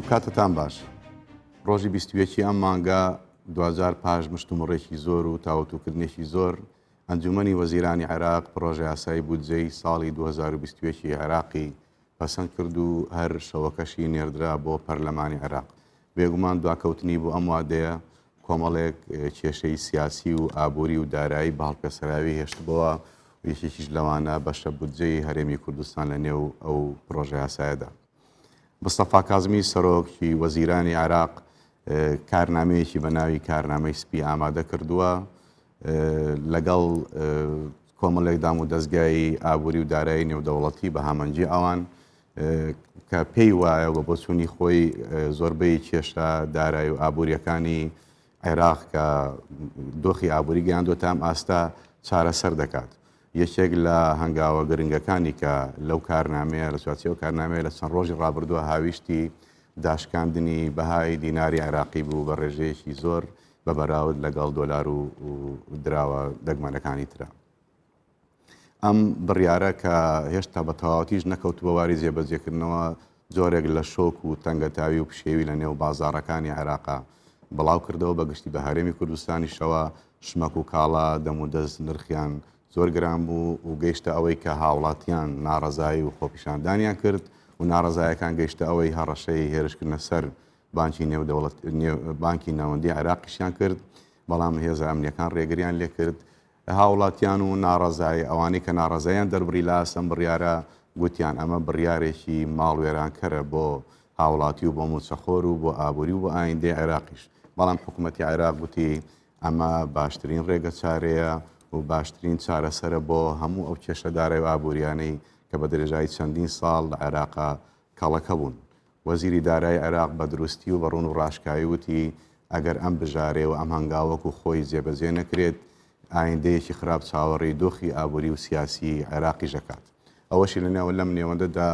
کاتتان باش ڕۆژی 21 ئەم مانگە 2000 پاش مشتومڕێکی زۆر و تاوەتوکردنێکی زۆر ئەنجومەنی وەزیرانی عێراق پڕۆژە یاسای بودجەی ساڵی 2021 عێراقی پەسەند کرد و هەر شەوەکەشی نێردرا بۆ پەرلەمانی عێراق. بێگومان دواکەوتنی بۆ ئەم وادەیە کۆمەڵێک کێشەی سیاسی و ئابووری و دارایی باڵپێسەراوی هێشتبەوە و یەکێکیش لەوانە بەشە بودجەی هەرێمی کوردستان لە نێو ئەو پڕۆژە یاسایەدا. مستەفا کازمی سەرۆکی وەزیرانی عێراق کارنامەیەکی بە ناوی کارنامەی سپی ئامادە کردووە لەگەڵ کۆمەڵێک دام و دەستگای ئابووری و دارایی نێودەوڵەتی بە هامەنجی ئەوان کە پێی وایە بە بۆچوونی خۆی زۆربەی کێشە دارایی و ئابوووریەکانی عێراق کە دۆخی ئابووری گەیاندۆتە ئەم ئاستا چارەسەر دەکات. یەکێک لە هەنگاوە گرنگەکانی کە لەو کارنامەیە لە سواتیەوە کارنامەیە لە چەند ڕۆژی ڕابردووە هاویشتی داشکاندنی بەهای دیناری عێراقی بوو بە ڕێژەیەکی زۆر بە بەراورد لەگەڵ دۆلار و دراوە دەگمەنەکانی ترە. ئەم بڕیارە کە هێشتا بە تەواوەتیش نەکەوت بە واری جێبەجێکردنەوە جۆرێک لە شۆک و تەنگەتاوی و پشێوی لە نێو بازاڕەکانی عێراقا بڵاو کردەوە بە گشتی بە هەرێمی کوردستانیشەوە شمەک و کاڵا دەم و دەست نرخیان زۆر گران بوو و گەیشتە ئەوەی کە هاوڵاتیان ناڕەزایی و خۆپیشاندانیان کرد و ناڕەزایەکان گەیشتە ئەوەی هەڕەشەی هێرشکردنە سەر بانکی نێودەوڵەت بانکی ناوەندی عێراقیشیان کرد، بەڵام هێزە ئەمنیەکان ڕێگریان لێ کرد. هاوڵاتیان و ناڕەزایی ئەوانەی کە ناڕەزاییان دەربڕی لە ئەم بڕیارە گوتیان ئەمە بڕیارێکی ماڵوێرانکەرە بۆ هاوڵاتی و بۆ موچەخۆر و بۆ ئابووری و بۆ ئایندەی عێراقیش. بەڵام حکوومەتی عێراق گوتی ئەمە باشترین ڕێگە چارەیە و باشترین چارەسەرە بۆ هەموو ئەو کێشەدارای و ئابوووریانەی کە بە درێژایی چەندین ساڵ لە عێراقا کەڵەکە بوون. وەزیری دارایی عێراق بە دروستی و بەڕوون و ڕاشکایی وتی ئەگەر ئەم بژارێ و ئەم هەنگاوەکو خۆی جێبەجێ نەکرێت ئایندەیەکی خراپ چاوەڕێی دۆخی ئابووری و سیاسی عێراقی ژەکات. ئەوەشی لەنێوە لەم نێوەندەدا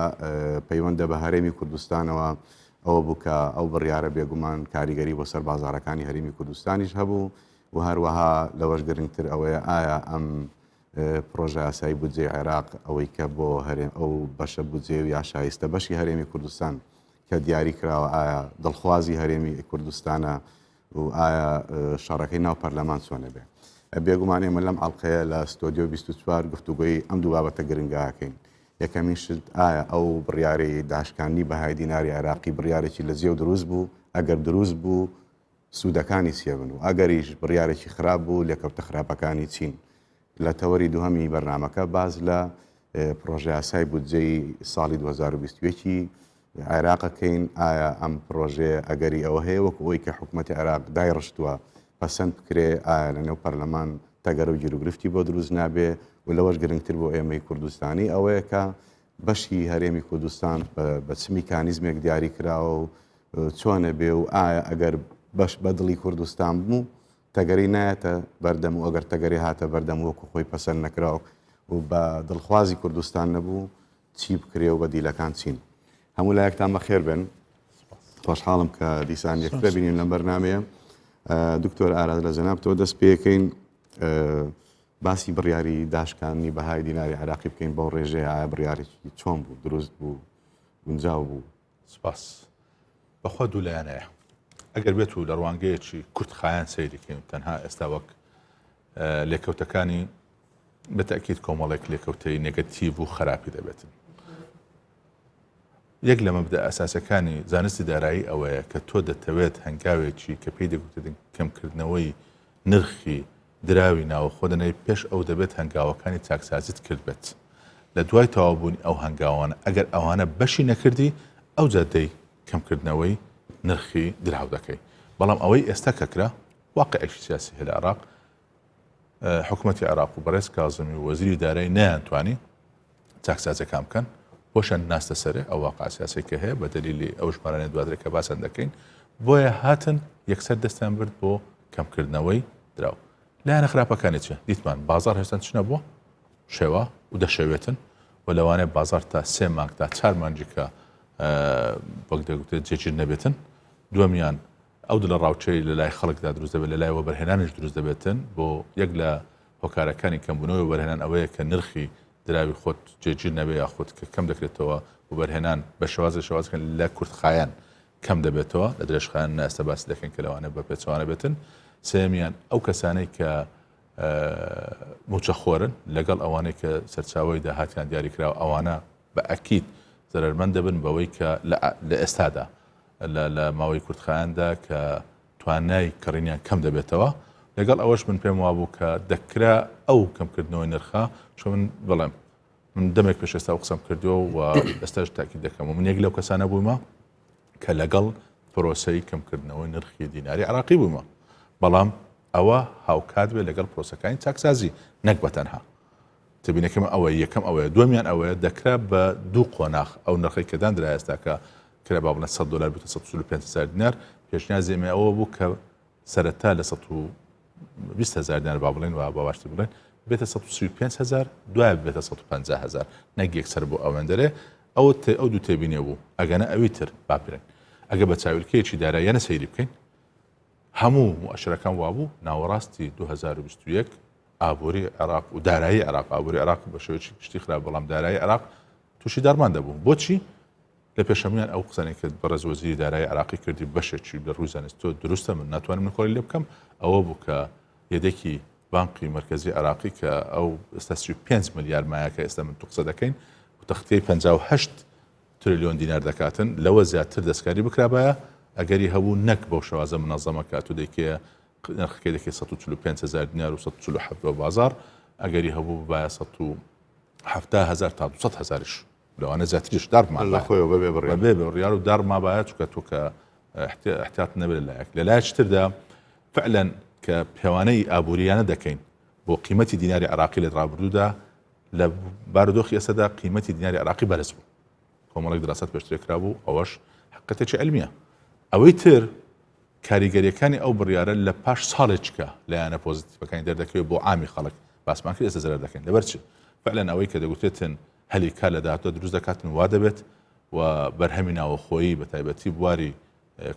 پەیوەندە بە هەرێمی کوردستانەوە ئەوە بوو کە ئەو بڕیارە بێگومان کاریگەری بۆ سەر بازاڕەکانی هەرێمی کوردستانیش هەبوو و هەروەها لەوەش گرنگتر ئەوەیە ئایا ئەم پڕۆژە یاسایی بودجەی عێراق ئەوەی کە بۆ هەرێم ئەو بەشە بودجێ و یا شایستە بەشی هەرێمی کوردستان کە دیاری کراوە ئایا دڵخوازی هەرێمی کوردستانە و ئایا شەڕەکەی ناو پەرلەمان چۆنە بێ. بێگومان ئێمە لەم ئەڵقەیە لە ستۆدیۆ 24 گفتوگۆی ئەم دوو بابەتە گرنگاکەین. یەکەمین شت ئایا ئەو بڕیاری داشکاندنی بەهای دیناری عێراقی بڕیارێکی لە جێو دروست بوو، ئەگەر دروست بوو سوودەکانی چێبن و ئەگەریش بڕیارێکی خراپ بوو لێکەوتە خراپەکانی چین. لە تەوەری دووهەمی بەرنامەکە باز لە پڕۆژە یاسای بودجەی ساڵی 2021 عێراقەکەین ئایا ئەم پرۆژێ ئەگەری ئەوە هەیە وەکو ئەوەی کە حکوومەتی عێراق دایڕشتووە پەسەند بکرێ ئایا لە نێو پەرلەمان تەگەرە و گیرروگرفتی بۆ دروست نابێ و لەوەش گرنگتر بۆ ئێمەی کوردستانی ئەوەیە کە بەشی هەرێمی کوردستان بە چ میکانیزمێک دیاری کراوە و چۆنە بێ و ئایا ئەگەر بەش بەدڵی کوردستان بوو تەگەری نایەتە بەردەم و ئەگەر تەگەری هاتە بەردەم وەکو خۆی پەسەند نەکراوە و بە دڵخوازی کوردستان نەبوو چی بکرێ و بەدیلەکان چین. هەموو لایەکتان بەخێر بن. خۆشحاڵم کە دیسان یەکتر بینین لەم بەرنامەیە. دکتۆر ئاراد لە جەنابتەوە دەست پێەکەین باسی بڕیاری داشکاندنی بەهای دیناری عێراقی بکەین بۆ ڕێژەیە ئایا بڕیارێکی چۆن بوو، دروست بوو، گونجاو بوو. سپاس. بەخوا دوو لایەنەیە. ئەگەر بێت و لە ڕوانگەیەکی کورتخایان سەیریکەین تەنها ئێستا وەک لێکەوتەکانی بەتەکید کۆمەڵێک لێکەوتەی نێگەتیڤ و خراپی دەبێتن. یەک لە مەبدە ئەساسەکانی زانستی دارایی ئەوەیە کە تۆ دەتەوێت هەنگاوێکی کە پێی دەگوتن کەمکردنەوەی نرخی دراوی ناوە خۆدنەی پێش ئەو دەبێت هەنگاوەکانی چاکسازیت کرد بێت. لە دوای تەوابوونی ئەو هەنگاوانە ئەگەر ئەوانە بەشی نەکردی ئەو جادەی کەمکردنەوەی نرخی دراو دەکەی. بەڵام ئەوەی ئێستا کەکرا واقعێکی سیاسی هەیە لە عێراق حکوومەتی عێراق و بەڕێز کازمی و وەزیری دارایی نەیانتوانی چاکسازیەکان بکەن بۆشان ناستە سەرێ ئەو واقع سیاسی کە هەیە بە دەلیلی ئەو ژمارانەی دوادرێک کە باسان دەکەین بۆیە هاتن یەکسەر دەستیان برد بۆ کەمکردنەوەی دراو. لایەنە خراپەکانی چێ؟ دیتمان بازار هێشتا چنە بووە شێوە و دەشەوێتن و لەوانەیە بازار تا 3 مانگ تا 4 مانگی کە وەک دەگوترێت جێگیر نەبێتن. دووەمیان ئەو لە ڕاوچەی لە لای خەڵکدا دروست دەبێت لە لای وەبەرهێنانیش دروست دەبێتن بۆ یەک لە هۆکارەکانی کەمبوونەوەی وەبەرهێنان ئەوەیە کە نرخی دراوی خۆت جێگیر نەبێ یاخود کە کەم دەکرێتەوە وەبەرهێنان بە شێوازی شێوازکەن لە کورتخایان کەم دەبێتەوە لە درێژخان ئێستا باسی دەکەن کە لەوانە بە پێچوانە بێتن. سێمیان ئەو کەسانەی کە موچەخۆرن لەگەڵ ئەوانەی کە سەرچاوی داهاتیان دیاریکراوە ئەوانە بە ئەکید زەرمەند دەبن بەوەی کە لە ئێستادا لە ماوەی کورتخایاندا کە توانای کڕینیان کەم دەبێتەوە. لەگەڵ ئەوەش من پێم وابوو کە دەکرا ئەو کەمکردنەوەی نرخە چۆن من بڵێم من دەمێک پێش ئێستا قسەم کردووە و ئێستاش تاکید دەکەم و من یەک لەو کەسانە بوومە کە لەگەڵ پرۆسەی کەمکردنەوەی نرخی دیناری عراقی بوومە، بەڵام ئەوە هاوکات بێت لەگەڵ پرۆسەکانی چاکسازی نەک بە تەنها. تبینەکەم ئەوە یەکەم ئەوەیە، دومیان ئەوەیە دەکرا بە دوو قۆناغ ئەو نرخی کە دانرا ئێستا کە کرا با بڵێن $100 بێتە 145,000 دینار، پێشنیازێمە ئەوە بوو کە سەرەتا لە 120,000 دینار با بڵێن و باشتر بڵێن بێتە 135,000 دوای بێتە 150,000 نەک یەکسەر بۆ ئەوەندەرێ. ئەو دوو تێبینێ بوو ئەگەنە ئەوی تر باپرن ئەگە بە چاویلکەیەکی داراییانە سەیری بکەین هەموو مؤشرەکان وابوو ناوەڕاستی 2021 ئابووری عێراق و دارایی عێراق ئابووری عێراق بە شێوەیەکی گشتی خراپ، بەڵام دارایی عێراق تووشی دارمان دەبوو. بۆچی؟ لە پێشەمیان ئەو قسانێک کە بەڕێز وەزیری دارایی عێراقی کردی بەشێکی لە ڕووی زانستۆ دروستە، من ناتوانم من کۆڵی لێ بکەم. ئەوە بوو کە یەدێکی بانقی مرکزی عێراقی کە ئەو ئێستا 5 ملیار مایەکە ئێستا من تو قسە دەکەین و تەختەی 58 تریلیۆن دینار دەکاتن، لەوە زیاتر دەستکاری بکرابایە ئەگەری هەبوو نەک بەو شێوازە منەظەمە کات و دەیکێ نرخەکەی دەکەی 145,000 دینار و 147 بە بازار، ئەگەری هەبوو بایە 170,000 تا 200,000ش لەوانە زیاتریش دارمان لە خۆیەوە بەبێ بڕیار و دارما باە چکە تۆ کە احتیاط نەبێت لایەک. لە لایەک تردا فعلەن کە پێوانەی ئابووریانە دەکەین بۆ قیمەتی دیناری عراقی لە ڕابردوودا لە بارودۆخی ئێستادا قیمەتی دیناری عراقی بەرز بوو. کۆمەڵێک دراست پێشترێکرا بوو، ئەوەش حقیقەتێکی علمیە. ئەوەی تر کاریگەریەکانی ئەو بڕیارە لە پاش ساڵێکە لایەنە پۆزیتیڤەکانی دەردەکەوێت بۆ عامی خەڵک باسمان کرد ئێستا زەرەر دەکەین. لەبەرچی فعلەن ئەوەی کە دەگوتێتن هەلی کار لە داهاتوە دروست دەکاتن وا دەبێت و بەرهەمی ناوەخۆیی بە تایبەتی بواری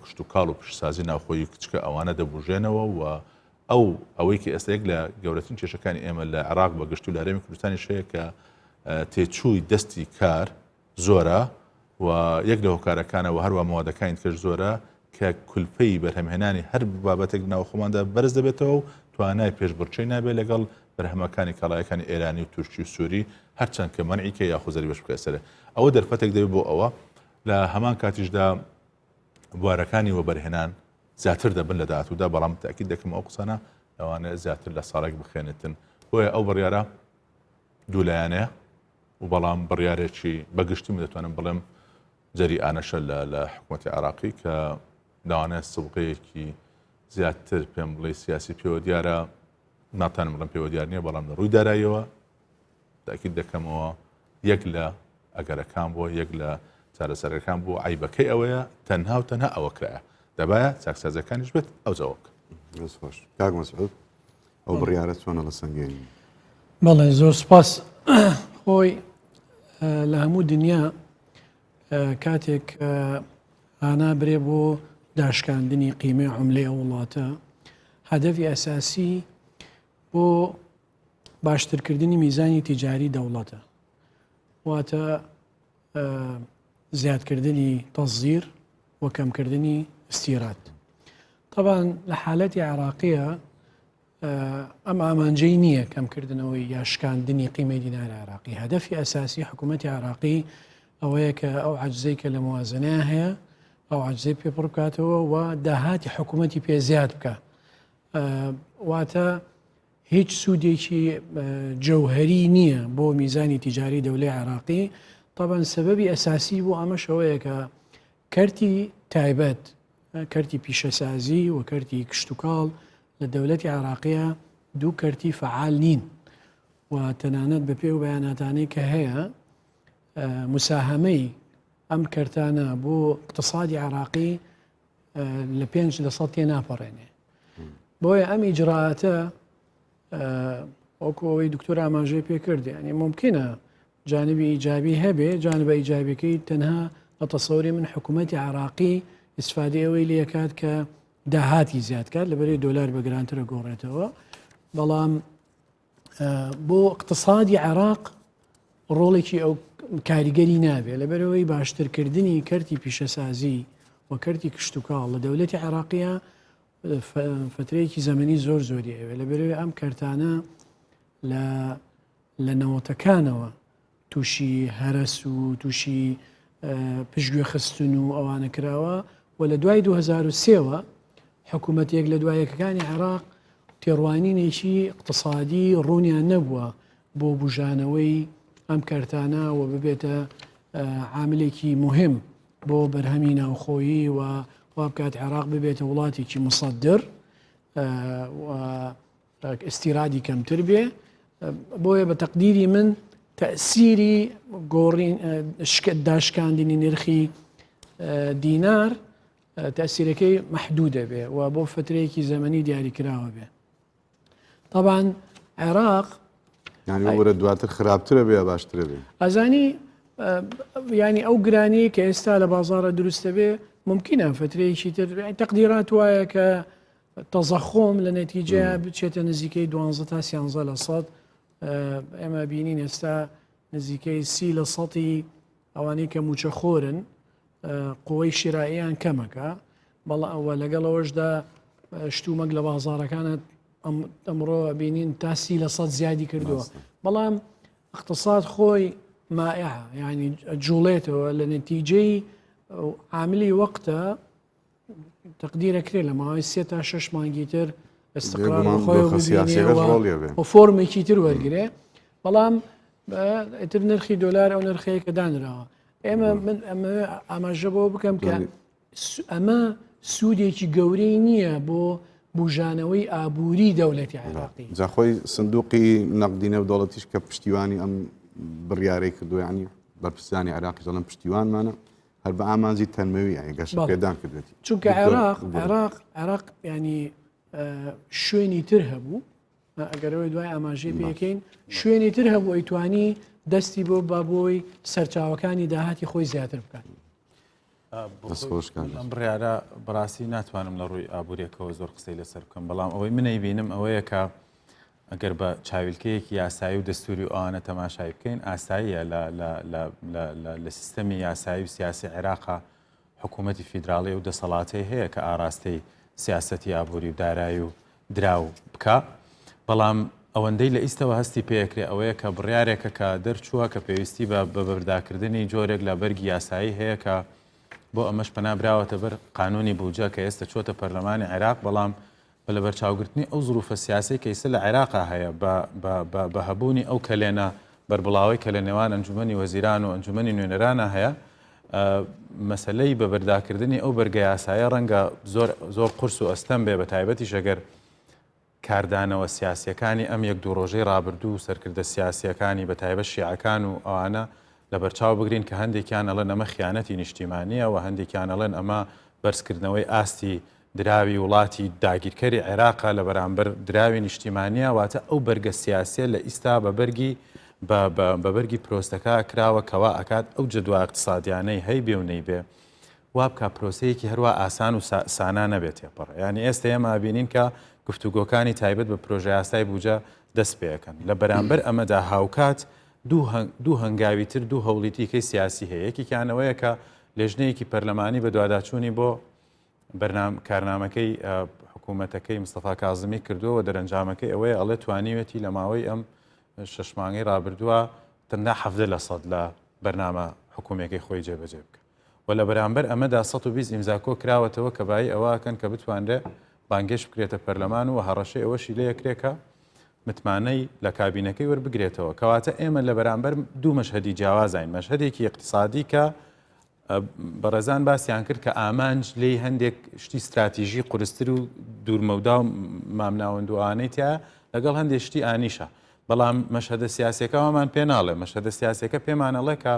کشت و کاڵ و پشتسازی ناوخۆیی کچکە ئەوانە دەبوژێنەوە و ئەوەی کە ئێستا یەک لە گەورەترین کێشەکانی ئێمە لە عێراق بە گشت و لە هەرێمی کوردستانی شەیە کە تێچووی دەستی کار زۆرە و یەک لە هۆکارەکانەوە هەروە مەوادەکانی تر زۆرە کە کولپەی بەرهەمهێنانی هەر بابەتێک ناوخۆماندا بەرز دەبێتەوە و توانای پێشبڕچەی نابێت لەگەڵ بەرهەمەکانی کاڵایەکانی ئێرانی و تورکی و سووری هەرچەند کە مەنعیکە یاخوزەری بەش بکەسەرە. ئەوە دەرفەتێک دەبێت بۆ ئەوە لە هەمان کاتیشدا بوارەکانی وەبەرهێنان زیاتر دەبن لە داهاتوودا، بەڵام تاکید دەکەم ئەو قسانە ئەوانە زیاتر لە ساڵێک بخێنێتن. بۆیە ئەو بڕیارە دوولایانەیە و بەڵام بڕیارێکی بەگشتی من دەتوانم بڵێم جەریئانەشە لە حکوومەتی عێراقی کە داوانێت سبقەیەکی زیاتر پێم بڵێ سیاسی پێوە دیارە، ناتانم بڵێم پێوە دیار نییە، بەڵام لە ڕووی داراییەوە تاکید دەکەمەوە یەک لە ئەگەرەکان بۆ یەک لە چارەسەرەکان بۆ عیبەکەی ئەوەیە تەنها و تەنها ئەوە کرایە دەبایە چاکسازەکانیش بێت ئەو زەوەک. خۆش کاک مەسعود ئەو بڕیارە چۆنە لە سنگێنی؟ بەڵێ زۆر سپاس. خۆی لە هەموو دنیا کاتێک ئانا برێ بۆ داشکاندنی قیمەی عوملەی ئەو وڵاتە هەدەفی ئەساسی بۆ باشترکردنی میزانی تیجاری دەوڵەتە، واتە زیادکردنی تەزیر و کەمکردنی استیراد. طبعا لە حالەتی عێراقیە ئەم ئامانجەی نییە کەمکردنەوەی یا شکاندنی قیمەی دیناری عێراقی. هەدەفی ئەساسی حکوومەتی عێراقی ئەوەیە کە ئەو عەجزەی کە لە موازنەیە هەیە ئەو عەجزەی پێپڕ بکاتەوە و داهاتی حکوومەتی پێ زیاد بکە. واتە هیچ سوودێکی جەوهەری نییە بۆ میزانی تیجاری دەولەی عێراقی. طبعا سببی ئەساسی بۆ ئەمەشەوەیە کە کەرتی تایبەت، کەرتی پیشەسازی و کەرتی کشتتوکاڵ لە دەولەتی عێراقیە دوو کەرتی فعال نین و تەنانەت بە پێ و بەیاناتانەی کە هەیە مساهمەی ئەم کەرتانە بۆ اقتصادی عێراقی لە 5% تێ ناپەڕێنێ. بۆیە ئەم ئیجراعاتە وەکو ئەوەی دکتۆر ئاماژەی پێکردی، ینی ممکنە جانبی ئیجابی هەبێ، جانبە ئیجابیەکەی تەنها بە تەسەوری من حکوومەتی عێراقی ئیسفادەی ئەوەی لێکات کە داهاتی زیادکات لەبەرەی دۆلار بە گرانترە گۆڕێتەوە، بەڵام بۆ اقتصادی عێراق ڕۆڵێکی ئەو کاریگەری نابێت لەبەرەوەی باشترکردنی کەرتی پیشەسازی وەکردی کشتتوکاڵ لە دەولەتی عێراقیە فترەیەکی زەمەنی زۆری ئەوێ لە بەرەوەی ئەم کەرتانە لە نەوەتەکانەوە تووشی هەرس و تووشی پشتگوێ خستن و ئەوانە کراوە و لە دوای 2023ەوە حکوومەتێک لە دوایەکەکانی عێراق تێڕوانینێکی اقتصادی ڕوونیان نەبووە بۆ بژانەوەی ئەم کەرتانە و ببێتە عاملێکی مهم بۆ بەرهەمی ناوخۆیی و وا بکات عێراق ببێتە وڵاتێکی مصدر و ئستیرادی کەمتر بێ بۆیە بە تەقدیری من تەسیری گۆڕین داشکاندنی نرخی دینار تەسیرەکەی مەحدودە بێ و بۆ فترەیەکی زەمەنی دیاریکراوە بێ. طبعا عێراق یعنی وەرە دواتر خراپترە بێ باشترە بێ ئەزانی ینی ئەو گرانی کە ئێستا لە بازارە دروستە بێ ممکنە فترەیەکی تر تەقدیرات وایە کە تەزەخۆم لە نەتیجە بچێتە نزیکەی 12 تا 13 لە سەد ئێمە بینین ئێستا نزیکەی 30 لە سەدی ئەوانەی کە موچەخۆرن قوەی شیرائیان کەمەکە بەڵام لەگەڵەوەشدا شتومەک لە بازارەکانە ئەمڕۆ بینین تا 30 لە سەد زیادی کردووە بەڵام اقتصاد خۆی مائع ینی جوڵێتەوە لە نەتیجەی عاملی وەقتە تەقدیرەکرێت لە ماوەی 3 تا 6 مانگی تر استقرار و فۆرمێکی تر وەرگێ بەڵام ئیتر نرخی دۆلار ئەو نرخەیە کە دانراوە ئێمە من ئاماژە بۆ بکەم کە ئەمە سوودێکی گەورەی نییە بۆ بژانەوەی ئابووری دەوڵەتی عێراقی جاخۆی سندوقی نەقدینە و دەوڵەتیش کە پشتیوانی ئەم بڕیارەی کردو ینی بەرپرسانی عێراقی دەڵم پشتیوانمانە هەر بە ئامانزی تەنمەوی گەشت پێدان کردێتی چونکە عێراق ینی شوێنی تر هەبوو ئەگەرەوەی دوای ئاماژەی پێکەین شوێنی تر هەبوو ئەیتوانی دەستی بۆ بابۆی سەرچاوەکانی داهاتی خۆی زیاتر بکات. ئەم بڕیارە بەڕاستی ناتوانم لە ڕووی ئابوووریەکەەوە زۆر قسەی لەسەر بکەم بەڵام ئەوەی منەی بینم ئەوەیە کە ئەگەر بە چاویلکەیەکی یاسایی و دەستوری و ئەوانە تەماشای بکەین ئاساییە لە سیستەمی یاسایی و سیاسی عێراقا حکوومەتی فیدراڵی و دەسەڵاتی هەیە کە ئاراستەی سیاسەتی ئابووری و دارایی و دراو بکە بەڵام ئەوەندەی لە ئیستەوە هەستی پێکرێ ئەوەیە کە بڕیارێکە کە دەرچووە کە پێویستی بە بەبرداکردنی جۆرێک لە بەرگی یاسایی هەیە کە بۆ ئەمەش پەنابراوەتە بەر قانونی بوجە کە ئێستا چۆتە پەرلەمانی عێراق بەڵام بە لە بەرچاوگرتنی ئەو زروفە سیاسی کە ئێستا لە عێراقا هەیە بە هەبوونی ئەو کەلێنە بەربڵاوی کە لە نێوان ئەنجومەنی وەزیران و ئەنجومەنی نوێنەرانە هەیە مەسلەی بە بەرداکردنی ئەو بەرگە یاسایە ڕەنگە زۆر قورس و ئەستەم بێ بە تایبەتی شەگەر کاردانەوە سیاسیەکانی ئەم یەک دوو ڕۆژەی ڕابردوو و سەرکردە سیاسیەکانی بە تایبەت شیعەکان و ئەوانە لە بەرچاو بگرین کە هەندێکیان ئەڵێن ئەمە خیانەتی نیشتیمانیە و هەندێکیان ئەڵێن ئەمە بەرزکردنەوەی ئاستی دراوی وڵاتی داگیرکەری عێراقا لە بەرامبەر دراوی نیشتیمانیە واتە ئەو بەرگە سیاسیە لە ئیستا بە بەرگی پرۆستەکە کراوە کەوا ئەکات ئەو جدووە اقتصادیانەی هەی بێ و نەی بێ وا بکە پرۆسەیەکی هەروە ئاسان و سانا نەبێت تێپەڕ ینی ئێستا ئێمە بینین کە گفتوگۆکانی تایبەت بە پرۆژە یاسای بوجە دەست پێەکەن لە بەرامبەر ئەمەدا هاوکات دوو هەنگاوی تر دوو هەوڵیتیکەی سیاسی هەیە یەکیانەوەیە کە لێژنەیەکی پەرلەمانی بە دوواداچوونی بۆ کارنامەکەی حکوومەتەکەی مستەفا کاظمی کردووە دەرەنجامەکەی ئەوەیە ئەڵێ توانیوێتی لە ماوەی ئەم 6 مانگەی ڕابردووە تەنها 17% لە بەرنامە حکوومەکەی خۆی جێبەجێ بکە و لە بەرامبەر ئەمەدا 120 ئیمزاکۆ کراوەتەوە کە بای ئەوەکەن کە بتوانرێ بانگێش بکرێتە پەرلەمان و هەڕەشەی ئەوەشی لە یەکرێکە متمانەی لە کابینەکەی وەربگرێتەوە کەواتە ئێمە لە بەرامبەر دوو مەشهدی جیاوازین مەشهدێکی اقتصادی کە بەڕێزان باسییان کرد کە ئامانج لێی هەندێک شتی استراتیژی قورستر و دوورمەودا و مامناوەندوانەی تیا لەگەڵ هەندێک شتی ئانیشە بەڵام مەشهدە سیاسەکەمان پێ ناڵێ مەشهدە سیاسەکە پێمانەڵێ کە